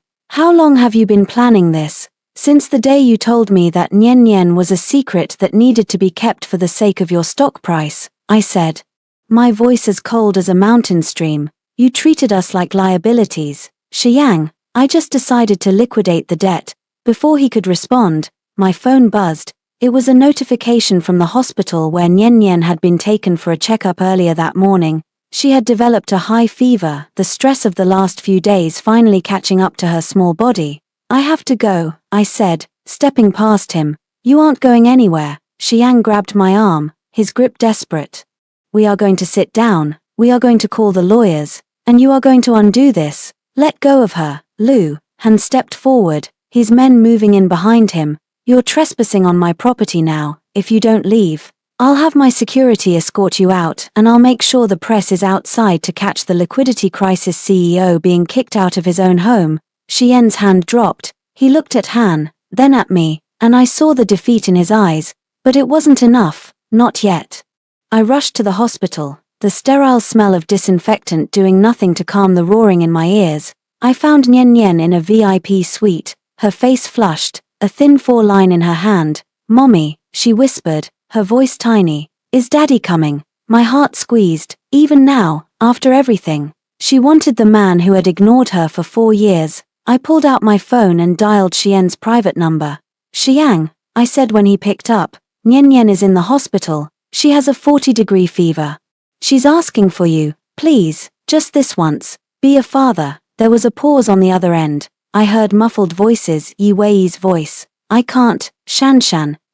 S1: have you been planning this? Since the day you told me that Nian Nian was a secret that needed to be kept for the sake of your stock price, I said. My voice as cold as a mountain stream. You treated us like liabilities. Xiang, I just decided to liquidate the debt. Before he could respond, my phone buzzed. It was a notification from the hospital where Nian Nian had been taken for a checkup earlier that morning. She had developed a high fever, the stress of the last few days finally catching up to her small body. I have to go, I said, stepping past him. You aren't going anywhere. Xiang grabbed my arm, his grip desperate. We are going to sit down, we are going to call the lawyers, and you are going to undo this. Let go of her, Lu. Han stepped forward, his men moving in behind him. You're trespassing on my property now. If you don't leave, I'll have my security escort you out, and I'll make sure the press is outside to catch the liquidity crisis CEO being kicked out of his own home. Xian's hand dropped. He looked at Han, then at me, and I saw the defeat in his eyes. But it wasn't enough, not yet. I rushed to the hospital, the sterile smell of disinfectant doing nothing to calm the roaring in my ears. I found Nian Nian in a VIP suite, her face flushed, a thin 4-line in her hand. Mommy, she whispered, her voice tiny. Is Daddy coming? My heart squeezed. Even now, after everything. She wanted the man who had ignored her for 4 years. I pulled out my phone and dialed Xian's private number. Xiang, I said when he picked up. Nian is in the hospital. She has a 40-degree fever. She's asking for you, please, just this once. Be a father. There was a pause on the other end. I heard muffled voices, Yi Wei's voice. I can't, Shan,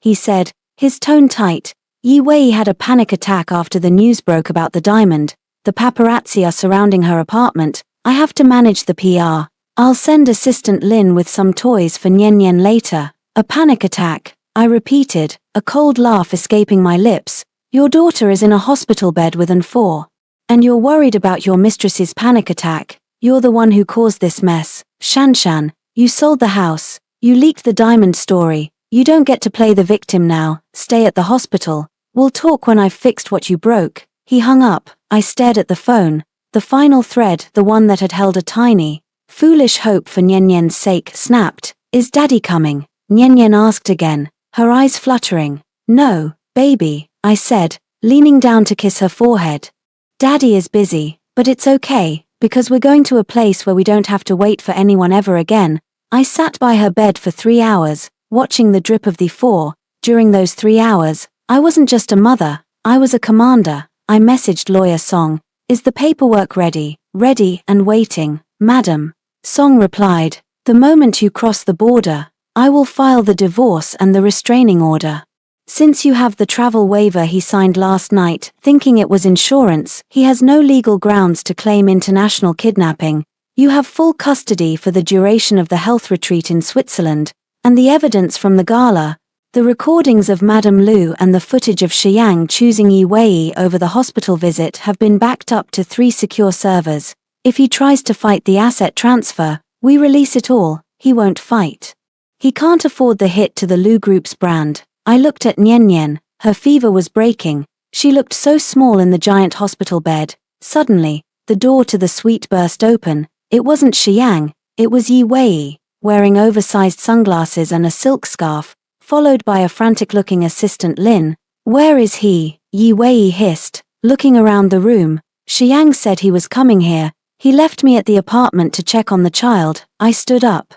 S1: he said, his tone tight. Yi Wei had a panic attack after the news broke about the diamond. The paparazzi are surrounding her apartment. I have to manage the PR. I'll send Assistant Lin with some toys for Nian later. A panic attack, I repeated, a cold laugh escaping my lips. Your daughter is in a hospital bed with an 4. And you're worried about your mistress's panic attack. You're the one who caused this mess. Shan, you sold the house. You leaked the diamond story. You don't get to play the victim now. Stay at the hospital. We'll talk when I've fixed what you broke. He hung up. I stared at the phone. The final thread, the one that had held a tiny, foolish hope for Nian's sake, snapped. Is Daddy coming? Nian asked again, her eyes fluttering. No, baby, I said, leaning down to kiss her forehead. Daddy is busy, but it's okay, because we're going to a place where we don't have to wait for anyone ever again. I sat by her bed for 3 hours, watching the drip of the 4. During those 3 hours, I wasn't just a mother, I was a commander. I messaged Lawyer Song. Is the paperwork ready? Ready and waiting, madam. Song replied, the moment you cross the border, I will file the divorce and the restraining order. Since you have the travel waiver he signed last night, thinking it was insurance, he has no legal grounds to claim international kidnapping. You have full custody for the duration of the health retreat in Switzerland, and the evidence from the gala, the recordings of Madame Lu and the footage of Xiang choosing Yi Wei over the hospital visit have been backed up to 3 secure servers. If he tries to fight the asset transfer, we release it all. He won't fight. He can't afford the hit to the Lu Group's brand. I looked at Nian. Her fever was breaking. She looked so small in the giant hospital bed. Suddenly, the door to the suite burst open. It wasn't Xiang, it was Yi Wei, wearing oversized sunglasses and a silk scarf, followed by a frantic-looking Assistant Lin. Where is he? Yi Wei hissed, looking around the room. Xiang said he was coming here. He left me at the apartment to check on the child. I stood up,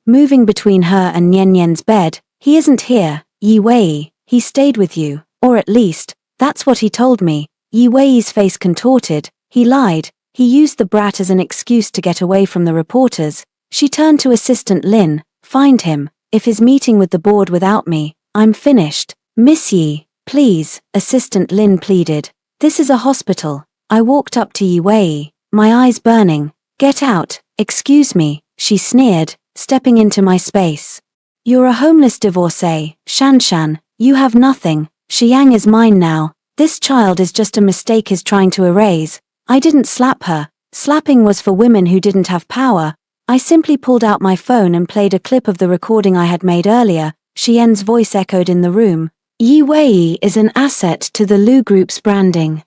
S1: moving between her and Nian's bed. He isn't here, Yi Wei. He stayed with you, or at least, that's what he told me. Yi Wei's face contorted. He lied. He used the brat as an excuse to get away from the reporters. She turned to Assistant Lin. Find him. If he's meeting with the board without me, I'm finished. Miss Yi, please, Assistant Lin pleaded. This is a hospital. I walked up to Yi Wei, my eyes burning. Get out, excuse me, she sneered, stepping into my space. You're a homeless divorcee, Shan, you have nothing. Xiang is mine now. This child is just a mistake he's trying to erase. I didn't slap her. Slapping was for women who didn't have power. I simply pulled out my phone and played a clip of the recording I had made earlier. Xian's voice echoed in the room. Yi Wei is an asset to the Lu Group's branding.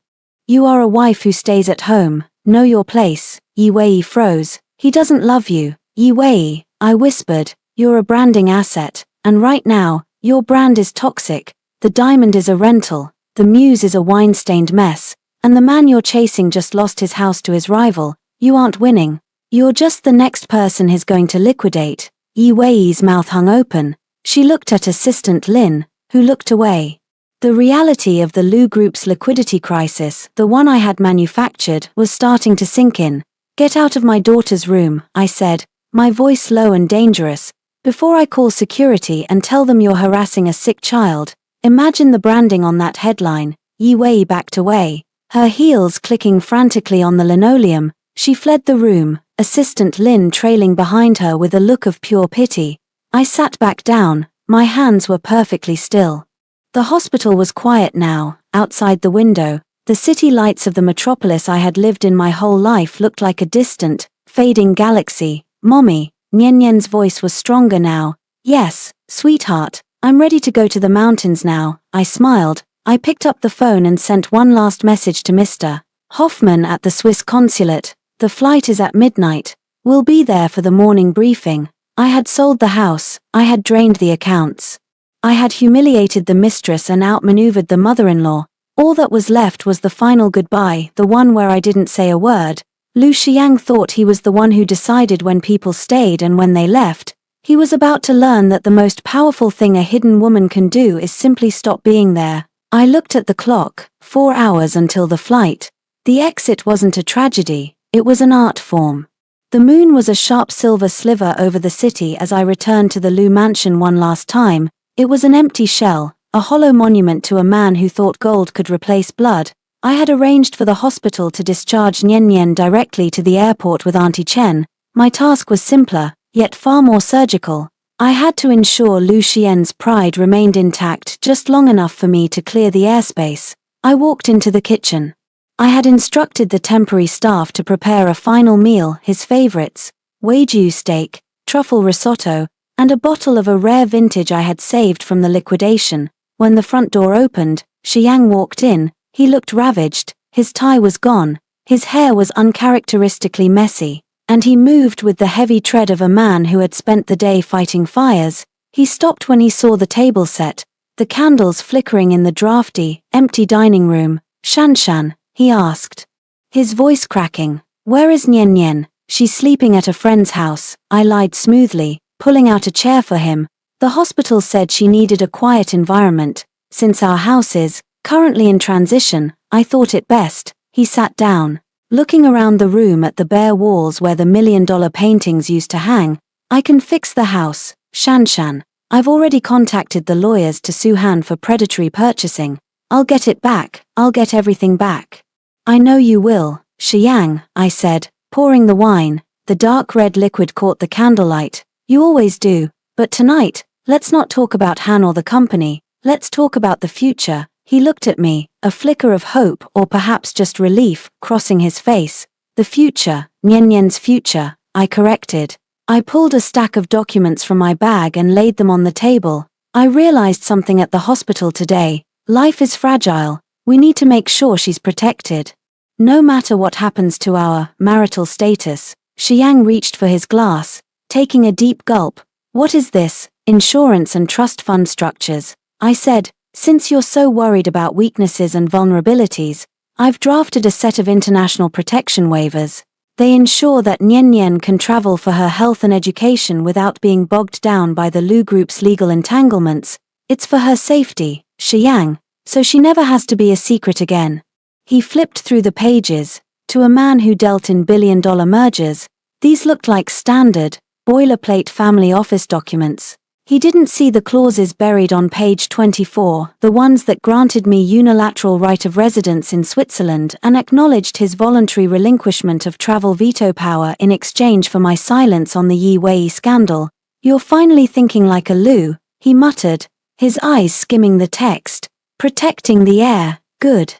S1: You are a wife who stays at home. Know your place. Yi Wei froze. He doesn't love you. Yi Wei, I whispered. You're a branding asset, and right now, your brand is toxic. The diamond is a rental. The muse is a wine-stained mess. And the man you're chasing just lost his house to his rival. You aren't winning. You're just the next person he's going to liquidate. Yi Wei's mouth hung open. She looked at Assistant Lin, who looked away. The reality of the Lu Group's liquidity crisis, the one I had manufactured, was starting to sink in. Get out of my daughter's room, I said, my voice low and dangerous. Before I call security and tell them you're harassing a sick child. Imagine the branding on that headline. Yi Wei backed away, her heels clicking frantically on the linoleum. She fled the room, Assistant Lin trailing behind her with a look of pure pity. I sat back down, my hands were perfectly still. The hospital was quiet now. Outside the window, the city lights of the metropolis I had lived in my whole life looked like a distant, fading galaxy. Mommy, Nian's voice was stronger now. Yes, sweetheart, I'm ready to go to the mountains now. I smiled. I picked up the phone and sent one last message to Mr. Hoffman at the Swiss consulate. The flight is at midnight. We'll be there for the morning briefing. I had sold the house. I had drained the accounts. I had humiliated the mistress and outmaneuvered the mother-in-law. All that was left was the final goodbye, the one where I didn't say a word. Lu Xiang thought he was the one who decided when people stayed and when they left. He was about to learn that the most powerful thing a hidden woman can do is simply stop being there. I looked at the clock, 4 hours until the flight. The exit wasn't a tragedy, it was an art form. The moon was a sharp silver sliver over the city as I returned to the Liu mansion one last time. It was an empty shell, a hollow monument to a man who thought gold could replace blood. I had arranged for the hospital to discharge Nian Nian directly to the airport with Auntie Chen. My task was simpler, yet far more surgical. I had to ensure Lu Xian's pride remained intact just long enough for me to clear the airspace. I walked into the kitchen. I had instructed the temporary staff to prepare a final meal, his favorites, wagyu steak, truffle risotto, and a bottle of a rare vintage I had saved from the liquidation. When the front door opened, Xiang walked in. He looked ravaged, his tie was gone, his hair was uncharacteristically messy, and he moved with the heavy tread of a man who had spent the day fighting fires. He stopped when he saw the table set, the candles flickering in the drafty, empty dining room. "Shanshan," he asked, his voice cracking. "Where is Nian Nian?" "She's sleeping at a friend's house," I lied smoothly, pulling out a chair for him. "The hospital said she needed a quiet environment. Since our house is currently in transition, I thought it best." He sat down, looking around the room at the bare walls where the million-dollar paintings used to hang. "I can fix the house, Shanshan. I've already contacted the lawyers to sue Han for predatory purchasing. I'll get it back, I'll get everything back." "I know you will, Xiang," I said, pouring the wine. The dark red liquid caught the candlelight. "You always do, but tonight, let's not talk about Han or the company, let's talk about the future." He looked at me, a flicker of hope or perhaps just relief crossing his face. "The future, Nian Nian's future," I corrected. I pulled a stack of documents from my bag and laid them on the table. "I realized something at the hospital today. Life is fragile. We need to make sure she's protected. No matter what happens to our marital status." Xiang reached for his glass, taking a deep gulp. "What is this? Insurance and trust fund structures?" I said. "Since you're so worried about weaknesses and vulnerabilities, I've drafted a set of international protection waivers. They ensure that Nian Nian can travel for her health and education without being bogged down by the Lu Group's legal entanglements. It's for her safety, Xiang, so she never has to be a secret again." He flipped through the pages. To a man who dealt in billion-dollar mergers, these looked like standard, boilerplate family office documents. He didn't see the clauses buried on page 24, the ones that granted me unilateral right of residence in Switzerland and acknowledged his voluntary relinquishment of travel veto power in exchange for my silence on the Yi Wei scandal. "You're finally thinking like a Lu," he muttered, his eyes skimming the text. "Protecting the heir, good."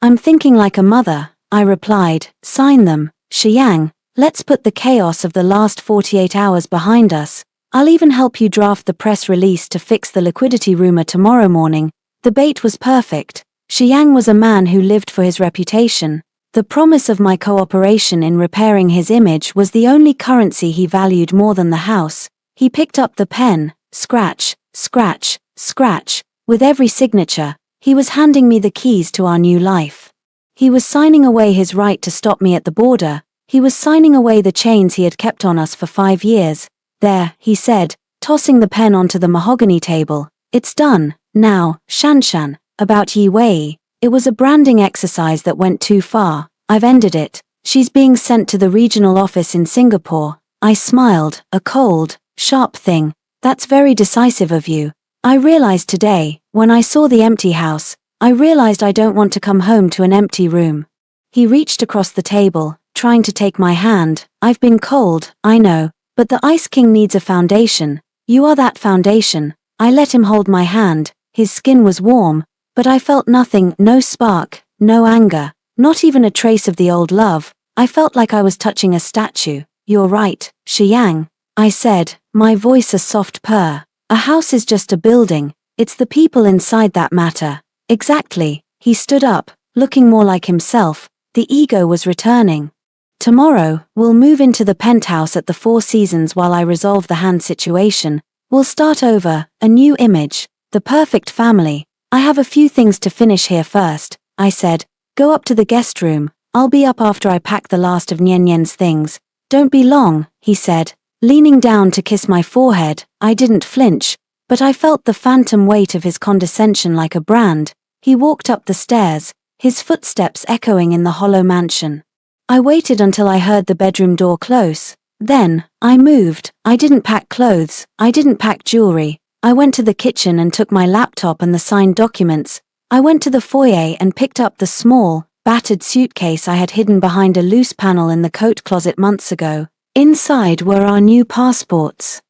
S1: "I'm thinking like a mother," I replied. "Sign them, Xiang. Let's put the chaos of the last 48 hours behind us. I'll even help you draft the press release to fix the liquidity rumor tomorrow morning." The bait was perfect. Xiang was a man who lived for his reputation. The promise of my cooperation in repairing his image was the only currency he valued more than the house. He picked up the pen, scratch, scratch, scratch. With every signature, he was handing me the keys to our new life. He was signing away his right to stop me at the border. He was signing away the chains he had kept on us for 5 years. "There," he said, tossing the pen onto the mahogany table. "It's done. Now, Shanshan, about Yi Wei. It was a branding exercise that went too far. I've ended it. She's being sent to the regional office in Singapore." I smiled, a cold, sharp thing. "That's very decisive of you. I realized today, when I saw the empty house, I realized I don't want to come home to an empty room." He reached across the table, trying to take my hand. "I've been cold, I know. But the Ice King needs a foundation. You are that foundation." I let him hold my hand. His skin was warm, but I felt nothing, no spark, no anger, not even a trace of the old love. I felt like I was touching a statue. "You're right, Xiang," I said, my voice a soft purr. "A house is just a building. It's the people inside that matter." "Exactly." He stood up, looking more like himself. The ego was returning. "Tomorrow, we'll move into the penthouse at the Four Seasons while I resolve the hand situation. We'll start over, a new image, the perfect family. I have a few things to finish here first," I said. "Go up to the guest room. I'll be up after I pack the last of Nian Nian's things." "Don't be long," he said. Leaning down to kiss my forehead, I didn't flinch, but I felt the phantom weight of his condescension like a brand. He walked up the stairs, his footsteps echoing in the hollow mansion. I waited until I heard the bedroom door close. Then, I moved. I didn't pack clothes, I didn't pack jewelry. I went to the kitchen and took my laptop and the signed documents. I went to the foyer and picked up the small, battered suitcase I had hidden behind a loose panel in the coat closet months ago. Inside were our new passports,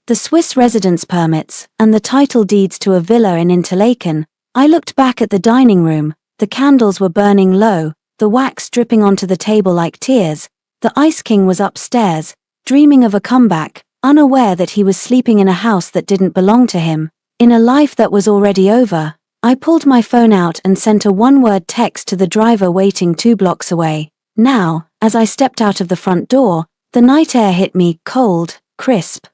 S1: the Swiss residence permits, and the title deeds to a villa in Interlaken. I looked back at the dining room. The candles were burning low, the wax dripping onto the table like tears. The Ice King was upstairs, dreaming of a comeback, unaware that he was sleeping in a house that didn't belong to him, in a life that was already over. I pulled my phone out and sent a one-word text to the driver waiting 2 blocks away. Now, as I stepped out of the front door, the night air hit me, cold, crisp,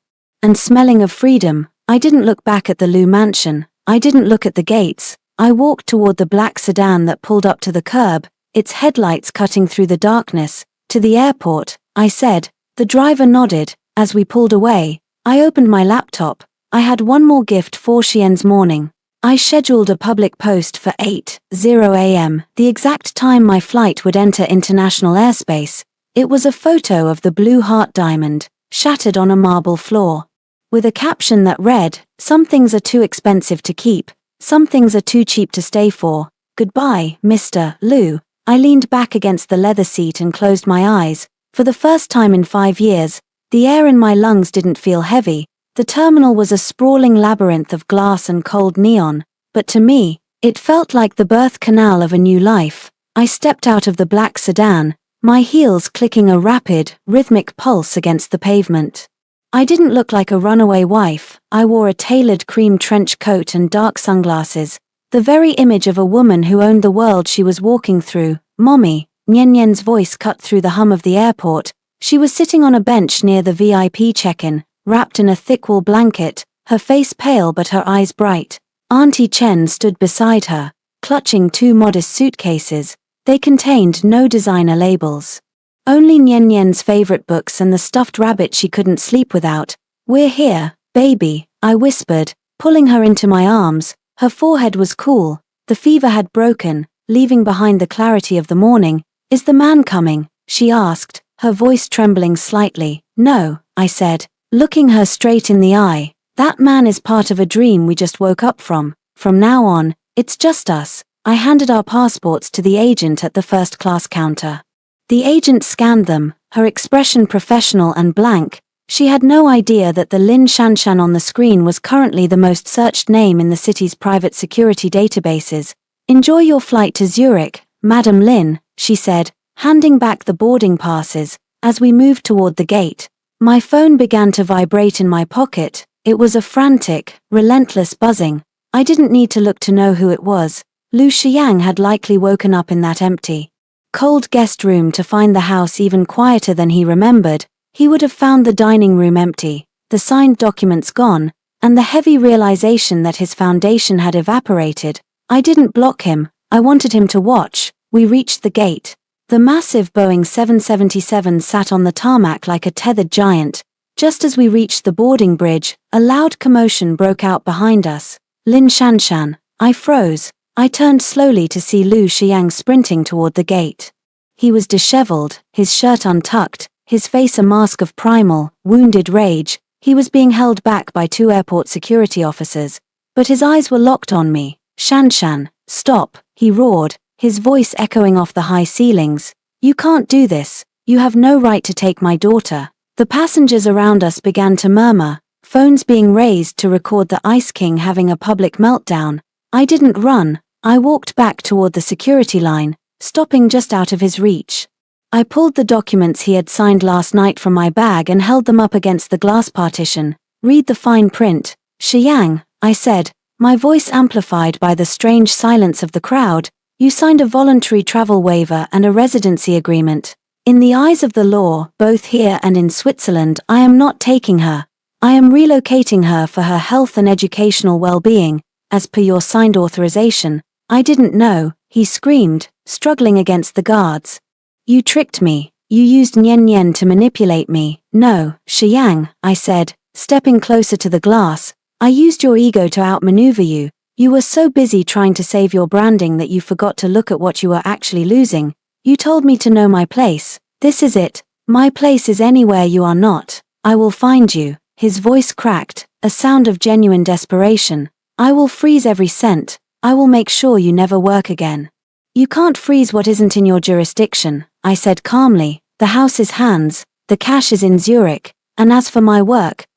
S1: and smelling of freedom. I didn't look back at the Lou mansion. I didn't look at the gates. I walked toward the black sedan that pulled up to the curb, its headlights cutting through the darkness. To the airport, I said. The driver nodded. As we pulled away, I opened my laptop. I had one more gift for Xian's morning. I scheduled a public post for 8:00 a.m., the exact time my flight would enter international airspace. It was a photo of the blue heart diamond, shattered on a marble floor, with a caption that read, "Some things are too expensive to keep, some things are too cheap to stay for. Goodbye, Mr. Lou." I leaned back against the leather seat and closed my eyes. For the first time in 5 years, the air in my lungs didn't feel heavy. The terminal was a sprawling labyrinth of glass and cold neon, but to me, it felt like the birth canal of a new life. I stepped out of the black sedan, my heels clicking a rapid, rhythmic pulse against the pavement. I didn't look like a runaway wife. I wore a tailored cream trench coat and dark sunglasses, the very image of a woman who owned the world she was walking through. "Mommy," Nyen Nyen's voice cut through the hum of the airport. She was sitting on a bench near the VIP check-in, wrapped in a thick wool blanket, her face pale but her eyes bright. Auntie Chen stood beside her, clutching 2 modest suitcases. They contained no designer labels, only Nyen Nyen's favorite books and the stuffed rabbit she couldn't sleep without. "We're here, baby," I whispered, pulling her into my arms. Her forehead was cool, the fever had broken, leaving behind the clarity of the morning. "Is the man coming?" she asked, her voice trembling slightly. "No," I said, looking her straight in the eye. "That man is part of a dream we just woke up from. From now on, it's just us." I handed our passports to the agent at the first-class counter. The agent scanned them, her expression professional and blank. She had no idea that the Lin Shanshan on the screen was currently the most searched name in the city's private security databases. "Enjoy your flight to Zurich, Madam Lin," she said, handing back the boarding passes. As we moved toward the gate, my phone began to vibrate in my pocket. It was a frantic, relentless buzzing. I didn't need to look to know who it was. Lu Xiang had likely woken up in that empty, cold guest room to find the house even quieter than he remembered. He would have found the dining room empty, the signed documents gone, and the heavy realization that his foundation had evaporated. I didn't block him, I wanted him to watch. We reached the gate. The massive Boeing 777 sat on the tarmac like a tethered giant. Just as we reached the boarding bridge, a loud commotion broke out behind us. "Lin Shanshan." I froze. I turned slowly to see Lu Xiang sprinting toward the gate. He was disheveled, his shirt untucked, his face a mask of primal, wounded rage. He was being held back by 2 airport security officers, but his eyes were locked on me. "Shanshan, stop," he roared, his voice echoing off the high ceilings. "You can't do this. You have no right to take my daughter." The passengers around us began to murmur, phones being raised to record the Ice King having a public meltdown. I didn't run. I walked back toward the security line, stopping just out of his reach. I pulled the documents he had signed last night from my bag and held them up against the glass partition. "Read the fine print." "Xiang," I said, my voice amplified by the strange silence of the crowd, "you signed a voluntary travel waiver and a residency agreement. In the eyes of the law, both here and in Switzerland, I am not taking her. I am relocating her for her health and educational well-being, as per your signed authorization." "I didn't know," he screamed, struggling against the guards. "You tricked me. You used Nian Nian to manipulate me. No, Shiyang, I said, stepping closer to the glass. I used your ego to outmaneuver you. You were so busy trying to save your branding that you forgot to look at what you were actually losing. You told me to know my place. This is it. My place is anywhere you are not. I will find you. His voice cracked, a sound of genuine desperation. I will freeze every cent. I will make sure you never work again. You can't freeze what isn't in your jurisdiction, I said calmly. The house is Han's, the cash is in Zurich, and as for my work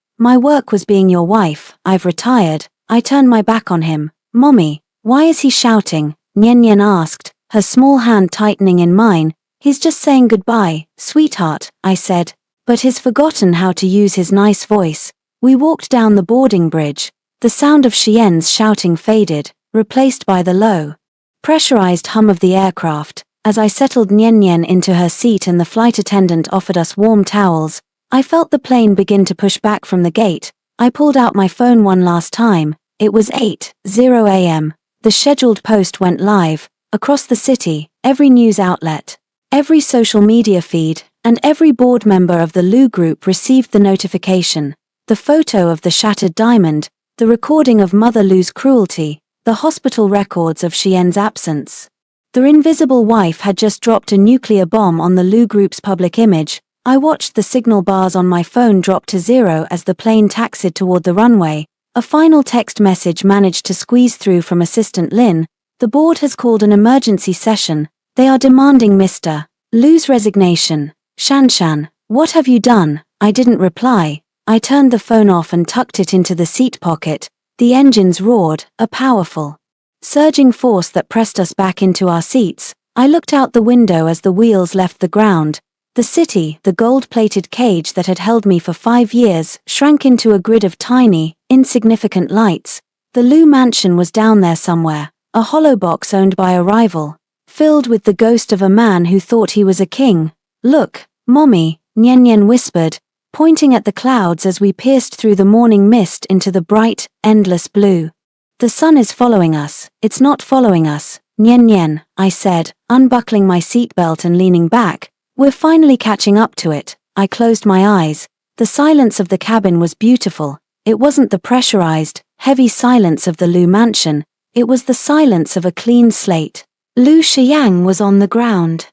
S1: was being your wife. I've retired. I turned my back on him. Mommy, why is he shouting? Nian Nian asked, her small hand tightening in mine. He's just saying goodbye, sweetheart, I said. But he's forgotten how to use his nice voice. We walked down the boarding bridge. The sound of Xian's shouting faded, replaced by the low, pressurized hum of the aircraft. As I settled Nian Nian into her seat and the flight attendant offered us warm towels, I felt the plane begin to push back from the gate. I pulled out my phone one last time. It was 8:00 a.m. The scheduled post went live. Across the city, every news outlet, every social media feed, and every board member of the Lu group received the notification. The photo of the shattered diamond, the recording of Mother Lu's cruelty, the hospital records of Xian's absence. The invisible wife had just dropped a nuclear bomb on the Lu group's public image. I watched the signal bars on my phone drop to zero as the plane taxied toward the runway. A final text message managed to squeeze through from Assistant Lin. The board has called an emergency session. They are demanding Mr. Lu's resignation. Shanshan, what have you done? I didn't reply. I turned the phone off and tucked it into the seat pocket. The engines roared, a powerful, surging force that pressed us back into our seats. I looked out the window as the wheels left the ground. The city, the gold-plated cage that had held me for 5 years, shrank into a grid of tiny, insignificant lights. The Lu mansion was down there somewhere, a hollow box owned by a rival, filled with the ghost of a man who thought he was a king. Look, Mommy, Nian Nian whispered, pointing at the clouds as we pierced through the morning mist into the bright, endless blue. The sun is following us. It's not following us. Nian Nian, I said, unbuckling my seatbelt and leaning back. We're finally catching up to it. I closed my eyes. The silence of the cabin was beautiful. It wasn't the pressurized, heavy silence of the Lu mansion. It was the silence of a clean slate. Lu Shiyang was on the ground,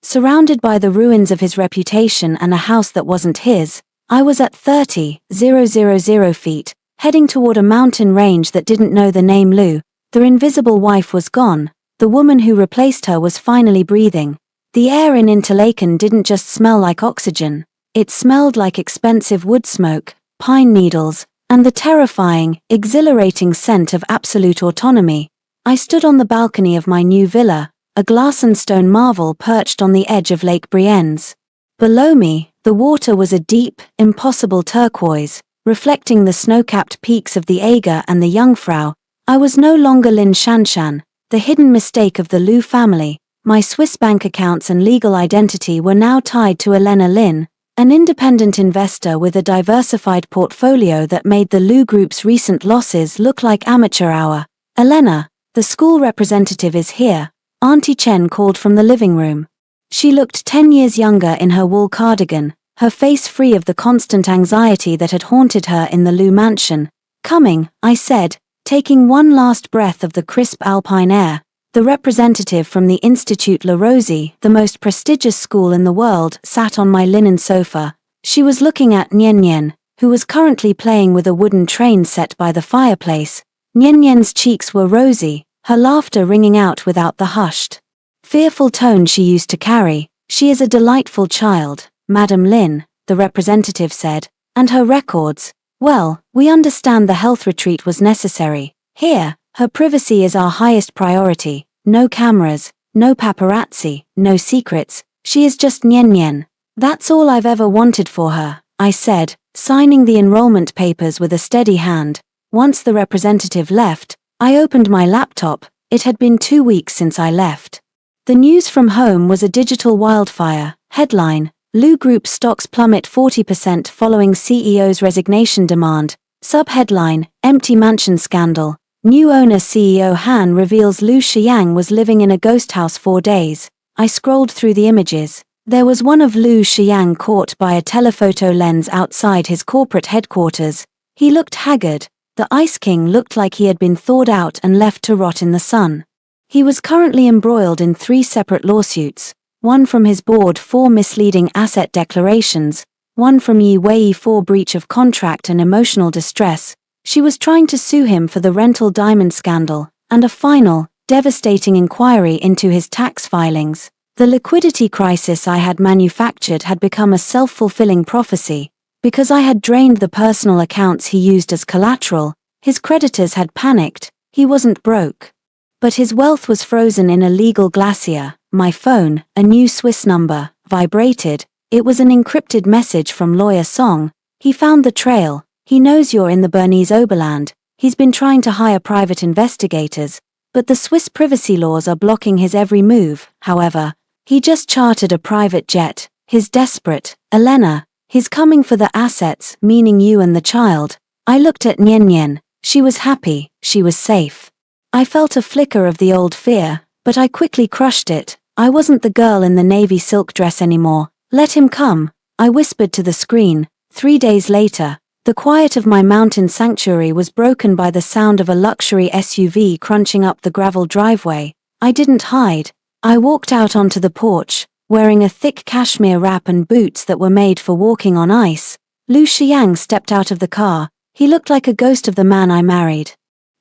S1: surrounded by the ruins of his reputation and a house that wasn't his. I was at 30,000 feet, heading toward a mountain range that didn't know the name Lu. The invisible wife was gone. The woman who replaced her was finally breathing. The air in Interlaken didn't just smell like oxygen. It smelled like expensive wood smoke, pine needles, and the terrifying, exhilarating scent of absolute autonomy. I stood on the balcony of my new villa, a glass and stone marvel perched on the edge of Lake Brienz. Below me, the water was a deep, impossible turquoise, reflecting the snow-capped peaks of the Eiger and the Jungfrau. I was no longer Lin Shanshan, the hidden mistake of the Lu family. My Swiss bank accounts and legal identity were now tied to Elena Lin, an independent investor with a diversified portfolio that made the Lu Group's recent losses look like amateur hour. Elena, the school representative is here, Auntie Chen called from the living room. She looked 10 years younger in her wool cardigan, her face free of the constant anxiety that had haunted her in the Lu mansion. Coming, I said, taking one last breath of the crisp alpine air. The representative from the Institut La Rosie, the most prestigious school in the world, sat on my linen sofa. She was looking at Nian Nian, who was currently playing with a wooden train set by the fireplace. Nian Nian's cheeks were rosy, her laughter ringing out without the hushed, fearful tone she used to carry. She is a delightful child, Madam Lin, the representative said, and her records. Well, we understand the health retreat was necessary. Here, her privacy is our highest priority. No cameras, no paparazzi, no secrets. She is just Nian Nian. That's all I've ever wanted for her, I said, signing the enrollment papers with a steady hand. Once the representative left, I opened my laptop. It had been 2 weeks since I left. The news from home was a digital wildfire. Headline: Lu Group stocks plummet 40% following CEO's resignation demand. Subheadline: Empty mansion scandal. New owner CEO Han reveals Lu Shiyang was living in a ghost house 4 days. I scrolled through the images. There was one of Lu Xiang caught by a telephoto lens outside his corporate headquarters. He looked haggard. The Ice King looked like he had been thawed out and left to rot in the sun. He was currently embroiled in 3 separate lawsuits, one from his board for misleading asset declarations, one from Yi Wei for breach of contract and emotional distress. She was trying to sue him for the rental diamond scandal, and a final, devastating inquiry into his tax filings. The liquidity crisis I had manufactured had become a self-fulfilling prophecy. Because I had drained the personal accounts he used as collateral, his creditors had panicked. He wasn't broke, but his wealth was frozen in a legal glacier. My phone, a new Swiss number, vibrated. It was an encrypted message from Lawyer Song. He found the trail. He knows you're in the Bernese Oberland. He's been trying to hire private investigators, but the Swiss privacy laws are blocking his every move. However, he just chartered a private jet. He's desperate. Elena, he's coming for the assets, meaning you and the child. I looked at Nian Nian. She was happy. She was safe. I felt a flicker of the old fear, but I quickly crushed it. I wasn't the girl in the navy silk dress anymore. Let him come, I whispered to the screen. 3 days later, the quiet of my mountain sanctuary was broken by the sound of a luxury SUV crunching up the gravel driveway. I didn't hide. I walked out onto the porch, wearing a thick cashmere wrap and boots that were made for walking on ice. Lu Xiang stepped out of the car. He looked like a ghost of the man I married.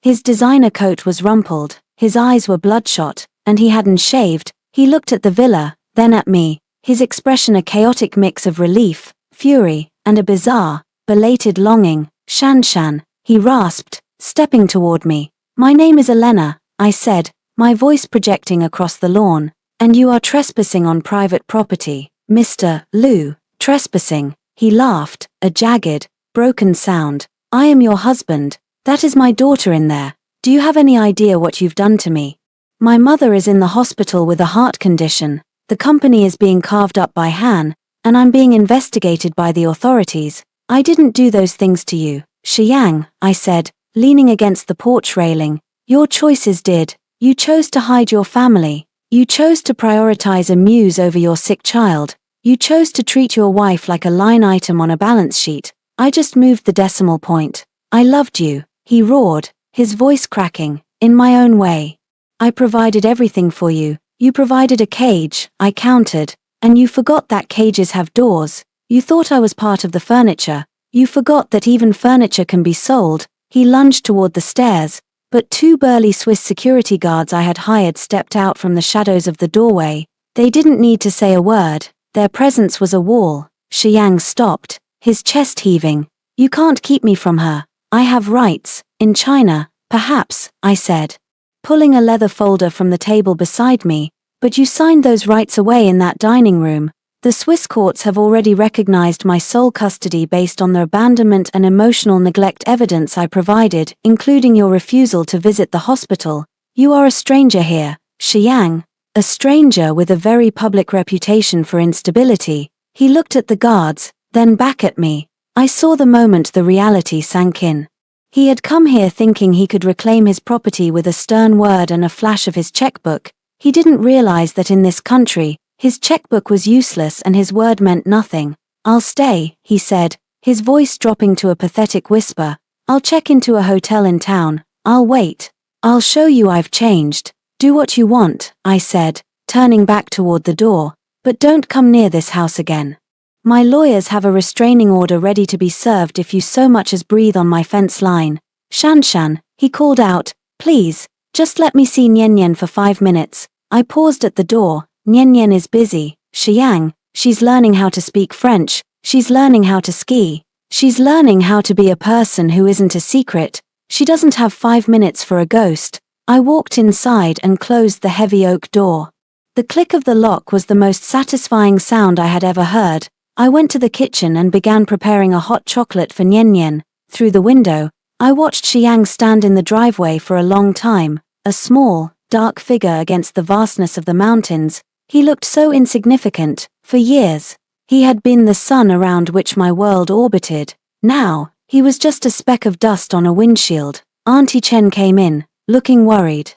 S1: His designer coat was rumpled, his eyes were bloodshot, and he hadn't shaved. He looked at the villa, then at me, his expression a chaotic mix of relief, fury, and a bizarre, belated longing. Shan Shan, he rasped, stepping toward me. My name is Elena, I said, my voice projecting across the lawn. And you are trespassing on private property, Mr. Lu. Trespassing, he laughed, a jagged, broken sound. I am your husband. That is my daughter in there. Do you have any idea what you've done to me? My mother is in the hospital with a heart condition. The company is being carved up by Han, and I'm being investigated by the authorities. I didn't do those things to you, Xiang, I said, leaning against the porch railing. Your choices did. You chose to hide your family. You chose to prioritize a muse over your sick child. You chose to treat your wife like a line item on a balance sheet. I just moved the decimal point. I loved you, he roared, his voice cracking, in my own way. I provided everything for you. You provided a cage, I countered, and you forgot that cages have doors. You thought I was part of the furniture. You forgot that even furniture can be sold. He lunged toward the stairs, but 2 burly Swiss security guards I had hired stepped out from the shadows of the doorway. They didn't need to say a word. Their presence was a wall. Xiang stopped, his chest heaving. You can't keep me from her. I have rights, in China, perhaps, I said, pulling a leather folder from the table beside me. But you signed those rights away in that dining room. The Swiss courts have already recognized my sole custody based on the abandonment and emotional neglect evidence I provided, including your refusal to visit the hospital. You are a stranger here, Xiang. A stranger with a very public reputation for instability. He looked at the guards, then back at me. I saw the moment the reality sank in. He had come here thinking he could reclaim his property with a stern word and a flash of his checkbook. He didn't realize that in this country, his checkbook was useless and his word meant nothing. I'll stay, he said, his voice dropping to a pathetic whisper. I'll check into a hotel in town. I'll wait. I'll show you I've changed. Do what you want, I said, turning back toward the door. But don't come near this house again. My lawyers have a restraining order ready to be served if you so much as breathe on my fence line. Shan Shan, he called out, please, just let me see Nian Nian for 5 minutes. I paused at the door. Nian Nian is busy. Xiang, she's learning how to speak French. She's learning how to ski. She's learning how to be a person who isn't a secret. She doesn't have 5 minutes for a ghost. I walked inside and closed the heavy oak door. The click of the lock was the most satisfying sound I had ever heard. I went to the kitchen and began preparing a hot chocolate for Nian Nian. Through the window, I watched Xiang stand in the driveway for a long time, a small, dark figure against the vastness of the mountains. He looked so insignificant. For years, he had been the sun around which my world orbited. Now, he was just a speck of dust on a windshield. Auntie Chen came in, looking worried.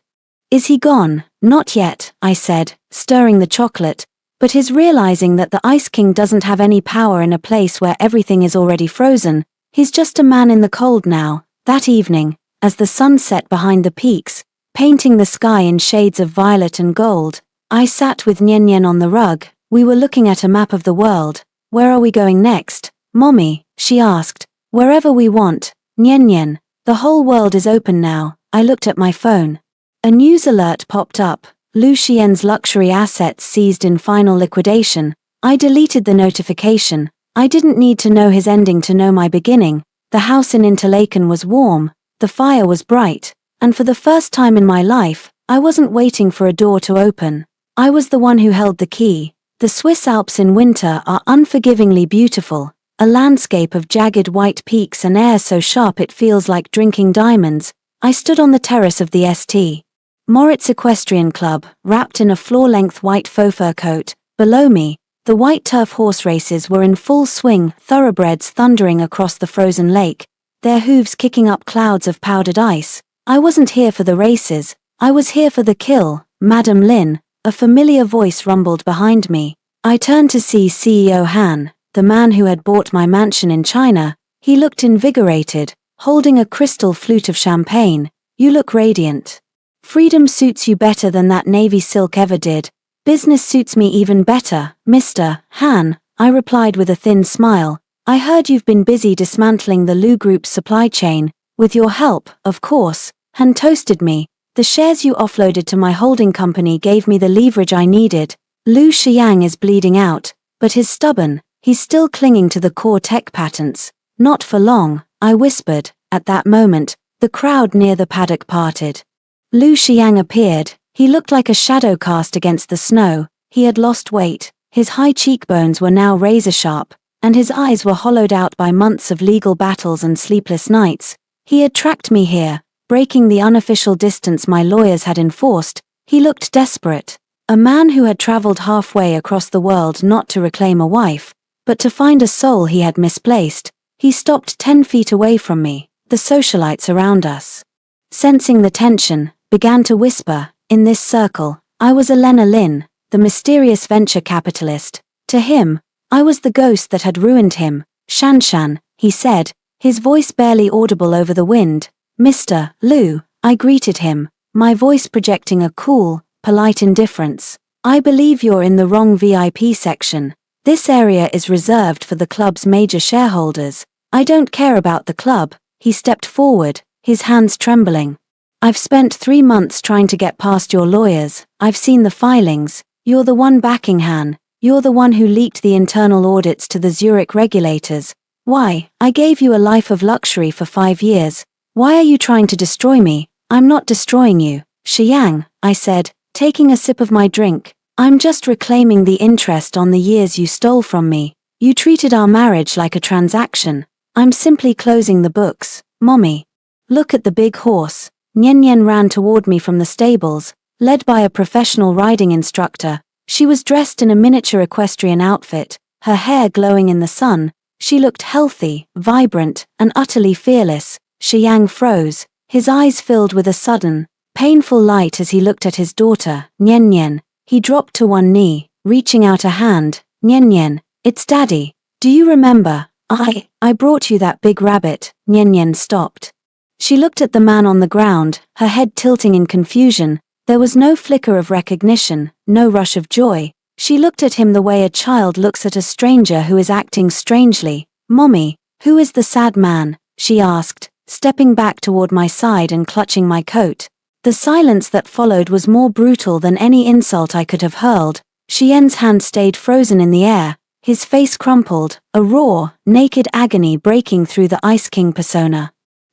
S1: Is he gone? Not yet, I said, stirring the chocolate. But his realizing that the Ice King doesn't have any power in a place where everything is already frozen, he's just a man in the cold now. That evening, as the sun set behind the peaks, painting the sky in shades of violet and gold, I sat with Nyen Nyen on the rug. We were looking at a map of the world. Where are we going next, Mommy? She asked. Wherever we want, Nyen Nyen. The whole world is open now. I looked at my phone. A news alert popped up. Lu Xian's luxury assets seized in final liquidation. I deleted the notification. I didn't need to know his ending to know my beginning. The house in Interlaken was warm, the fire was bright, and for the first time in my life, I wasn't waiting for a door to open. I was the one who held the key. The Swiss Alps in winter are unforgivingly beautiful, a landscape of jagged white peaks and air so sharp it feels like drinking diamonds. I stood on the terrace of the St. Moritz Equestrian Club, wrapped in a floor-length white faux fur coat. Below me, the white turf horse races were in full swing, thoroughbreds thundering across the frozen lake, their hooves kicking up clouds of powdered ice. I wasn't here for the races, I was here for the kill, Madam Lin. A familiar voice rumbled behind me. I turned to see CEO Han, the man who had bought my mansion in China. He looked invigorated, holding a crystal flute of champagne. You look radiant. Freedom suits you better than that navy silk ever did. Business suits me even better, Mr. Han, I replied with a thin smile. I heard you've been busy dismantling the Lu Group's supply chain. With your help, of course. Han toasted me. The shares you offloaded to my holding company gave me the leverage I needed. Lu Xiang is bleeding out, but he's stubborn. He's still clinging to the core tech patents. Not for long, I whispered. At that moment, the crowd near the paddock parted. Lu Xiang appeared. He looked like a shadow cast against the snow. He had lost weight. His high cheekbones were now razor-sharp, and his eyes were hollowed out by months of legal battles and sleepless nights. He had tracked me here, breaking the unofficial distance my lawyers had enforced. He looked desperate. A man who had traveled halfway across the world not to reclaim a wife, but to find a soul he had misplaced. He stopped 10 feet away from me. The socialites around us, sensing the tension, began to whisper. In this circle, I was Elena Lin, the mysterious venture capitalist. To him, I was the ghost that had ruined him. Shan, he said, his voice barely audible over the wind. Mr. Lu, I greeted him, my voice projecting a cool, polite indifference. I believe you're in the wrong VIP section. This area is reserved for the club's major shareholders. I don't care about the club. He stepped forward, his hands trembling. I've spent 3 months trying to get past your lawyers. I've seen the filings. You're the one backing Han. You're the one who leaked the internal audits to the Zurich regulators. Why? I gave you a life of luxury for 5 years. Why are you trying to destroy me? I'm not destroying you, Xiang, I said, taking a sip of my drink. I'm just reclaiming the interest on the years you stole from me. You treated our marriage like a transaction. I'm simply closing the books, Mommy. Look at the big horse. Nyen Nyen ran toward me from the stables, led by a professional riding instructor. She was dressed in a miniature equestrian outfit, her hair glowing in the sun. She looked healthy, vibrant, and utterly fearless. Xiang froze, his eyes filled with a sudden, painful light as he looked at his daughter, Nyen Nyen. He dropped to one knee, reaching out a hand. Nyen Nyen, it's Daddy. Do you remember? I brought you that big rabbit. Nyen Nyen stopped. She looked at the man on the ground, her head tilting in confusion. There was no flicker of recognition, no rush of joy. She looked at him the way a child looks at a stranger who is acting strangely. Mommy, who is the sad man? She asked, stepping back toward my side and clutching my coat. The silence that followed was more brutal than any insult I could have hurled. Xian's hand stayed frozen in the air, his face crumpled, a raw, naked agony breaking through the Ice King persona.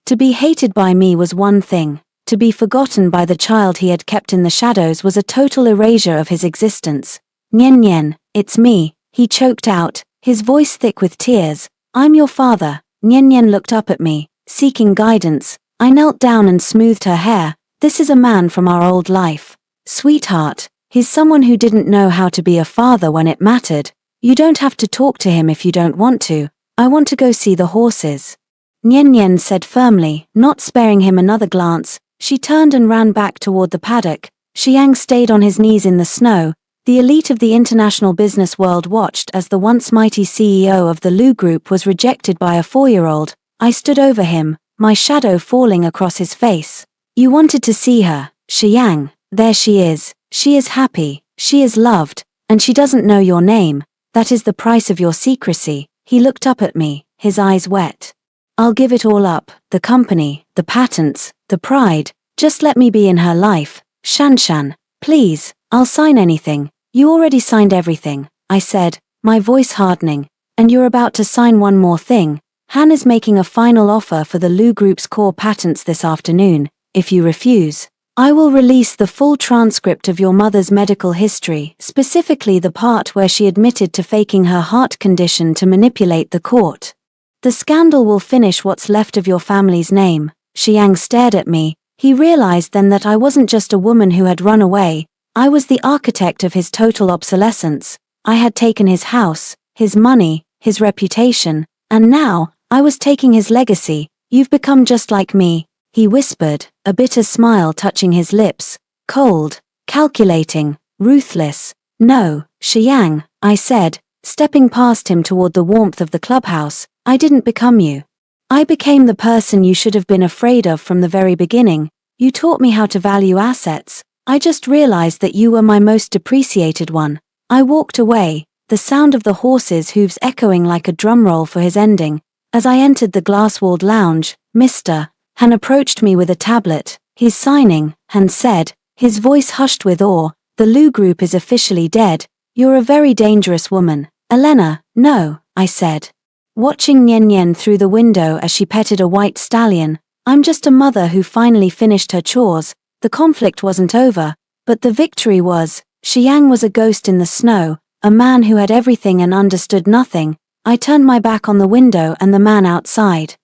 S1: To be hated by me was one thing. To be forgotten by the child he had kept in the shadows was a total erasure of his existence. Nyen Nyen, it's me, he choked out, his voice thick with tears. I'm your father. Nyen Nyen looked up at me, seeking guidance. I knelt down and smoothed her hair. This is a man from our old life. Sweetheart, he's someone who didn't know how to be a father when it mattered. You don't have to talk to him if you don't want to. I want to go see the horses. Nyen Nyen said firmly, not sparing him another glance. She turned and ran back toward the paddock. Xiang stayed on his knees in the snow, The elite of the international business world watched as the once mighty CEO of the Lu Group was rejected by a 4-year-old. I stood over him, my shadow falling across his face. You wanted to see her, Xiang. There she is. She is happy, she is loved, and she doesn't know your name. That is the price of your secrecy. He looked up at me, his eyes wet. I'll give it all up, the company, the patents, the pride. Just let me be in her life. Shanshan, please, I'll sign anything. You already signed everything, I said, my voice hardening. And you're about to sign one more thing. Han is making a final offer for the Lu Group's core patents this afternoon. If you refuse, I will release the full transcript of your mother's medical history, specifically the part where she admitted to faking her heart condition to manipulate the court. The scandal will finish what's left of your family's name. Xiang stared at me. He realized then that I wasn't just a woman who had run away. I was the architect of his total obsolescence. I had taken his house, his money, his reputation, and now, I was taking his legacy. You've become just like me, he whispered, a bitter smile touching his lips. Cold, calculating, ruthless. No, Xiang, I said, stepping past him toward the warmth of the clubhouse. I didn't become you. I became the person you should have been afraid of from the very beginning. You taught me how to value assets. I just realized that you were my most depreciated one. I walked away, the sound of the horses' hooves echoing like a drumroll for his ending. As I entered the glass-walled lounge, Mr. Han approached me with a tablet. He's signing, Han said, his voice hushed with awe. The Lu Group is officially dead. You're a very dangerous woman. Elena, no, I said. Watching Nian Nian through the window as she petted a white stallion. I'm just a mother who finally finished her chores. The conflict wasn't over, but the victory was. Xiang was a ghost in the snow, a man who had everything and understood nothing. I turned my back on the window and the man outside.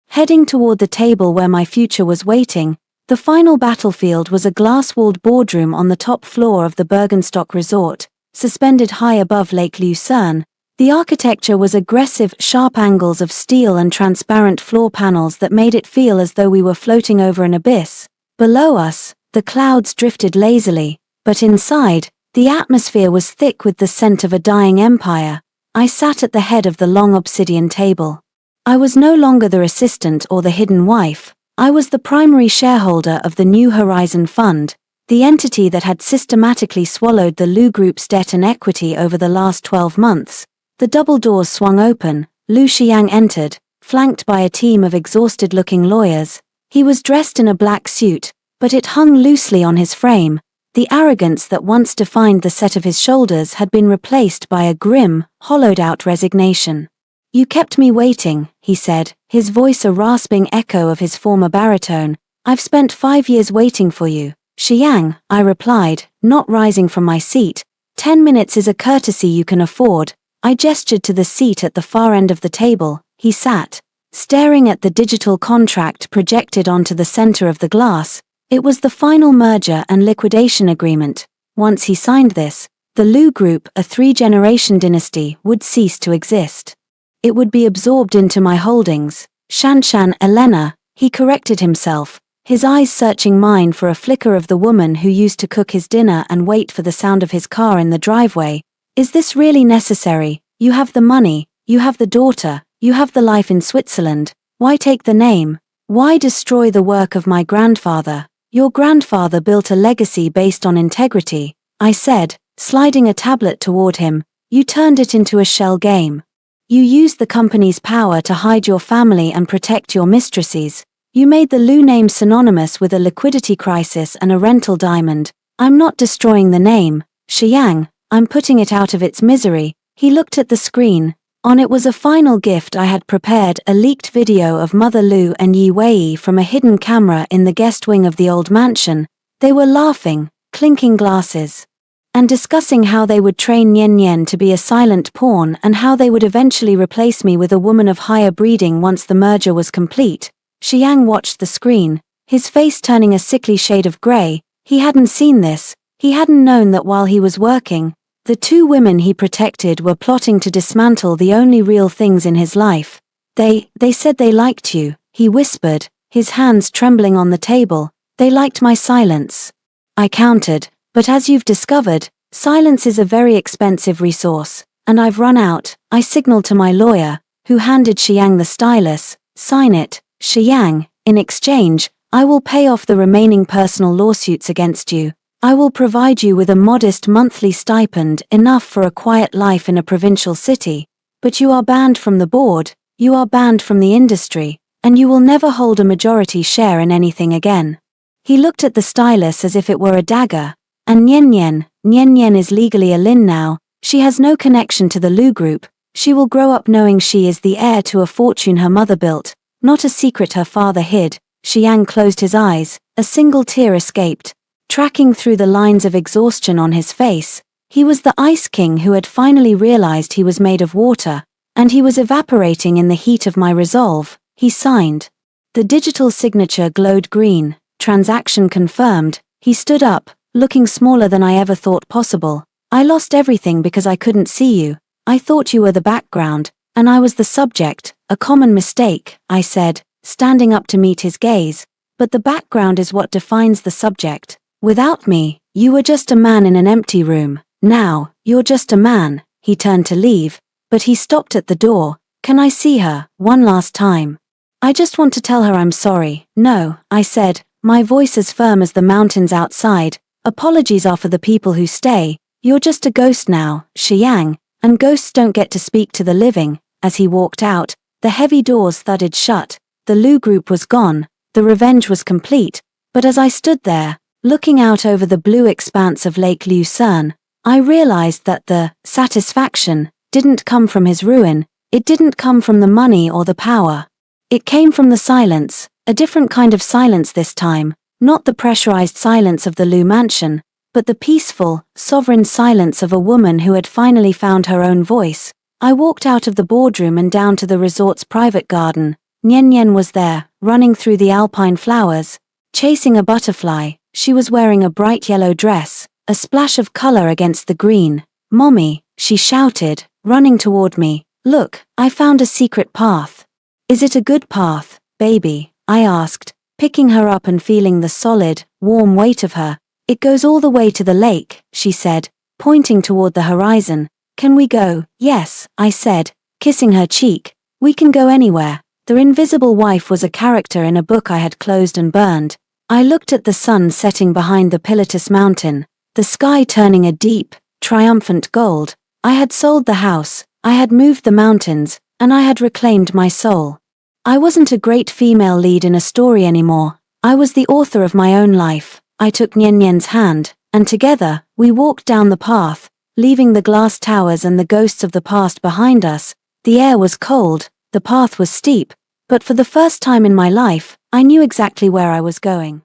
S1: Heading toward the table where my future was waiting, the final battlefield was a glass-walled boardroom on the top floor of the Bergenstock Resort, suspended high above Lake Lucerne. The architecture was aggressive, sharp angles of steel and transparent floor panels that made it feel as though we were floating over an abyss. Below us, the clouds drifted lazily, but inside, the atmosphere was thick with the scent of a dying empire. I sat at the head of the long obsidian table. I was no longer the assistant or the hidden wife. I was the primary shareholder of the New Horizon Fund, the entity that had systematically swallowed the Lu Group's debt and equity over the last 12 months. The double doors swung open. Lu Xiang entered, flanked by a team of exhausted-looking lawyers. He was dressed in a black suit, but it hung loosely on his frame. The arrogance that once defined the set of his shoulders had been replaced by a grim, hollowed-out resignation. You kept me waiting, he said, his voice a rasping echo of his former baritone. I've spent 5 years waiting for you. Xiang, I replied, not rising from my seat. 10 minutes is a courtesy you can afford. I gestured to the seat at the far end of the table. He sat, staring at the digital contract projected onto the center of the glass. It was the final merger and liquidation agreement. Once he signed this, the Lu Group, a 3-generation dynasty, would cease to exist. It would be absorbed into my holdings. Shanshan Elena, he corrected himself, his eyes searching mine for a flicker of the woman who used to cook his dinner and wait for the sound of his car in the driveway. Is this really necessary? You have the money, you have the daughter, you have the life in Switzerland. Why take the name? Why destroy the work of my grandfather? Your grandfather built a legacy based on integrity, I said, sliding a tablet toward him. You turned it into a shell game. You used the company's power to hide your family and protect your mistresses. You made the Lu name synonymous with a liquidity crisis and a rental diamond. I'm not destroying the name, Xiang, I'm putting it out of its misery. He looked at the screen. On it was a final gift I had prepared, a leaked video of Mother Lu and Yi Wei from a hidden camera in the guest wing of the old mansion. They were laughing, clinking glasses, and discussing how they would train Nian Nian to be a silent pawn and how they would eventually replace me with a woman of higher breeding once the merger was complete. Xiang watched the screen, his face turning a sickly shade of grey. He hadn't seen this. He hadn't known that while he was working, the 2 women he protected were plotting to dismantle the only real things in his life. They said they liked you, he whispered, his hands trembling on the table. They liked my silence. I countered, but as you've discovered, Silence is a very expensive resource, and I've run out. I signaled to my lawyer, who handed Xiang the stylus. Sign it, Xiang. In exchange, I will pay off the remaining personal lawsuits against you. I will provide you with a modest monthly stipend, enough for a quiet life in a provincial city. But you are banned from the board, you are banned from the industry, and you will never hold a majority share in anything again. He looked at the stylus as if it were a dagger. And Nian is legally a Lin now. She has no connection to the Lu group. She will grow up knowing she is the heir to a fortune her mother built, not a secret her father hid. Xiang closed his eyes, a single tear escaped. Tracking through the lines of exhaustion on his face, he was the Ice King who had finally realized he was made of water, and he was evaporating in the heat of my resolve. He signed. The digital signature glowed green. Transaction confirmed. He stood up, looking smaller than I ever thought possible. I lost everything because I couldn't see you. I thought you were the background, and I was the subject. A common mistake, I said, standing up to meet his gaze. But the background is what defines the subject. Without me, you were just a man in an empty room. Now, you're just a man. He turned to leave, but he stopped at the door. Can I see her, one last time? I just want to tell her I'm sorry. No, I said, my voice as firm as the mountains outside. Apologies are for the people who stay. You're just a ghost now, Xiang, and ghosts don't get to speak to the living. As he walked out, the heavy doors thudded shut. The Lu group was gone. The revenge was complete. But as I stood there, looking out over the blue expanse of Lake Lucerne, I realized that the satisfaction didn't come from his ruin. It didn't come from the money or the power. It came from the silence, a different kind of silence this time, not the pressurized silence of the Lu mansion, but the peaceful, sovereign silence of a woman who had finally found her own voice. I walked out of the boardroom and down to the resort's private garden. Nian was there, running through the alpine flowers, chasing a butterfly. She was wearing a bright yellow dress, a splash of color against the green. Mommy, she shouted, running toward me. Look, I found a secret path. Is it a good path, baby? I asked, picking her up and feeling the solid, warm weight of her. It goes all the way to the lake, she said, pointing toward the horizon. Can we go? Yes, I said, kissing her cheek. We can go anywhere. The invisible wife was a character in a book I had closed and burned. I looked at the sun setting behind the Pilatus mountain, the sky turning a deep, triumphant gold. I had sold the house, I had moved the mountains, and I had reclaimed my soul. I wasn't a great female lead in a story anymore. I was the author of my own life. I took Nian's hand, and together, we walked down the path, leaving the glass towers and the ghosts of the past behind us. The air was cold, the path was steep, but for the first time in my life, I knew exactly where I was going.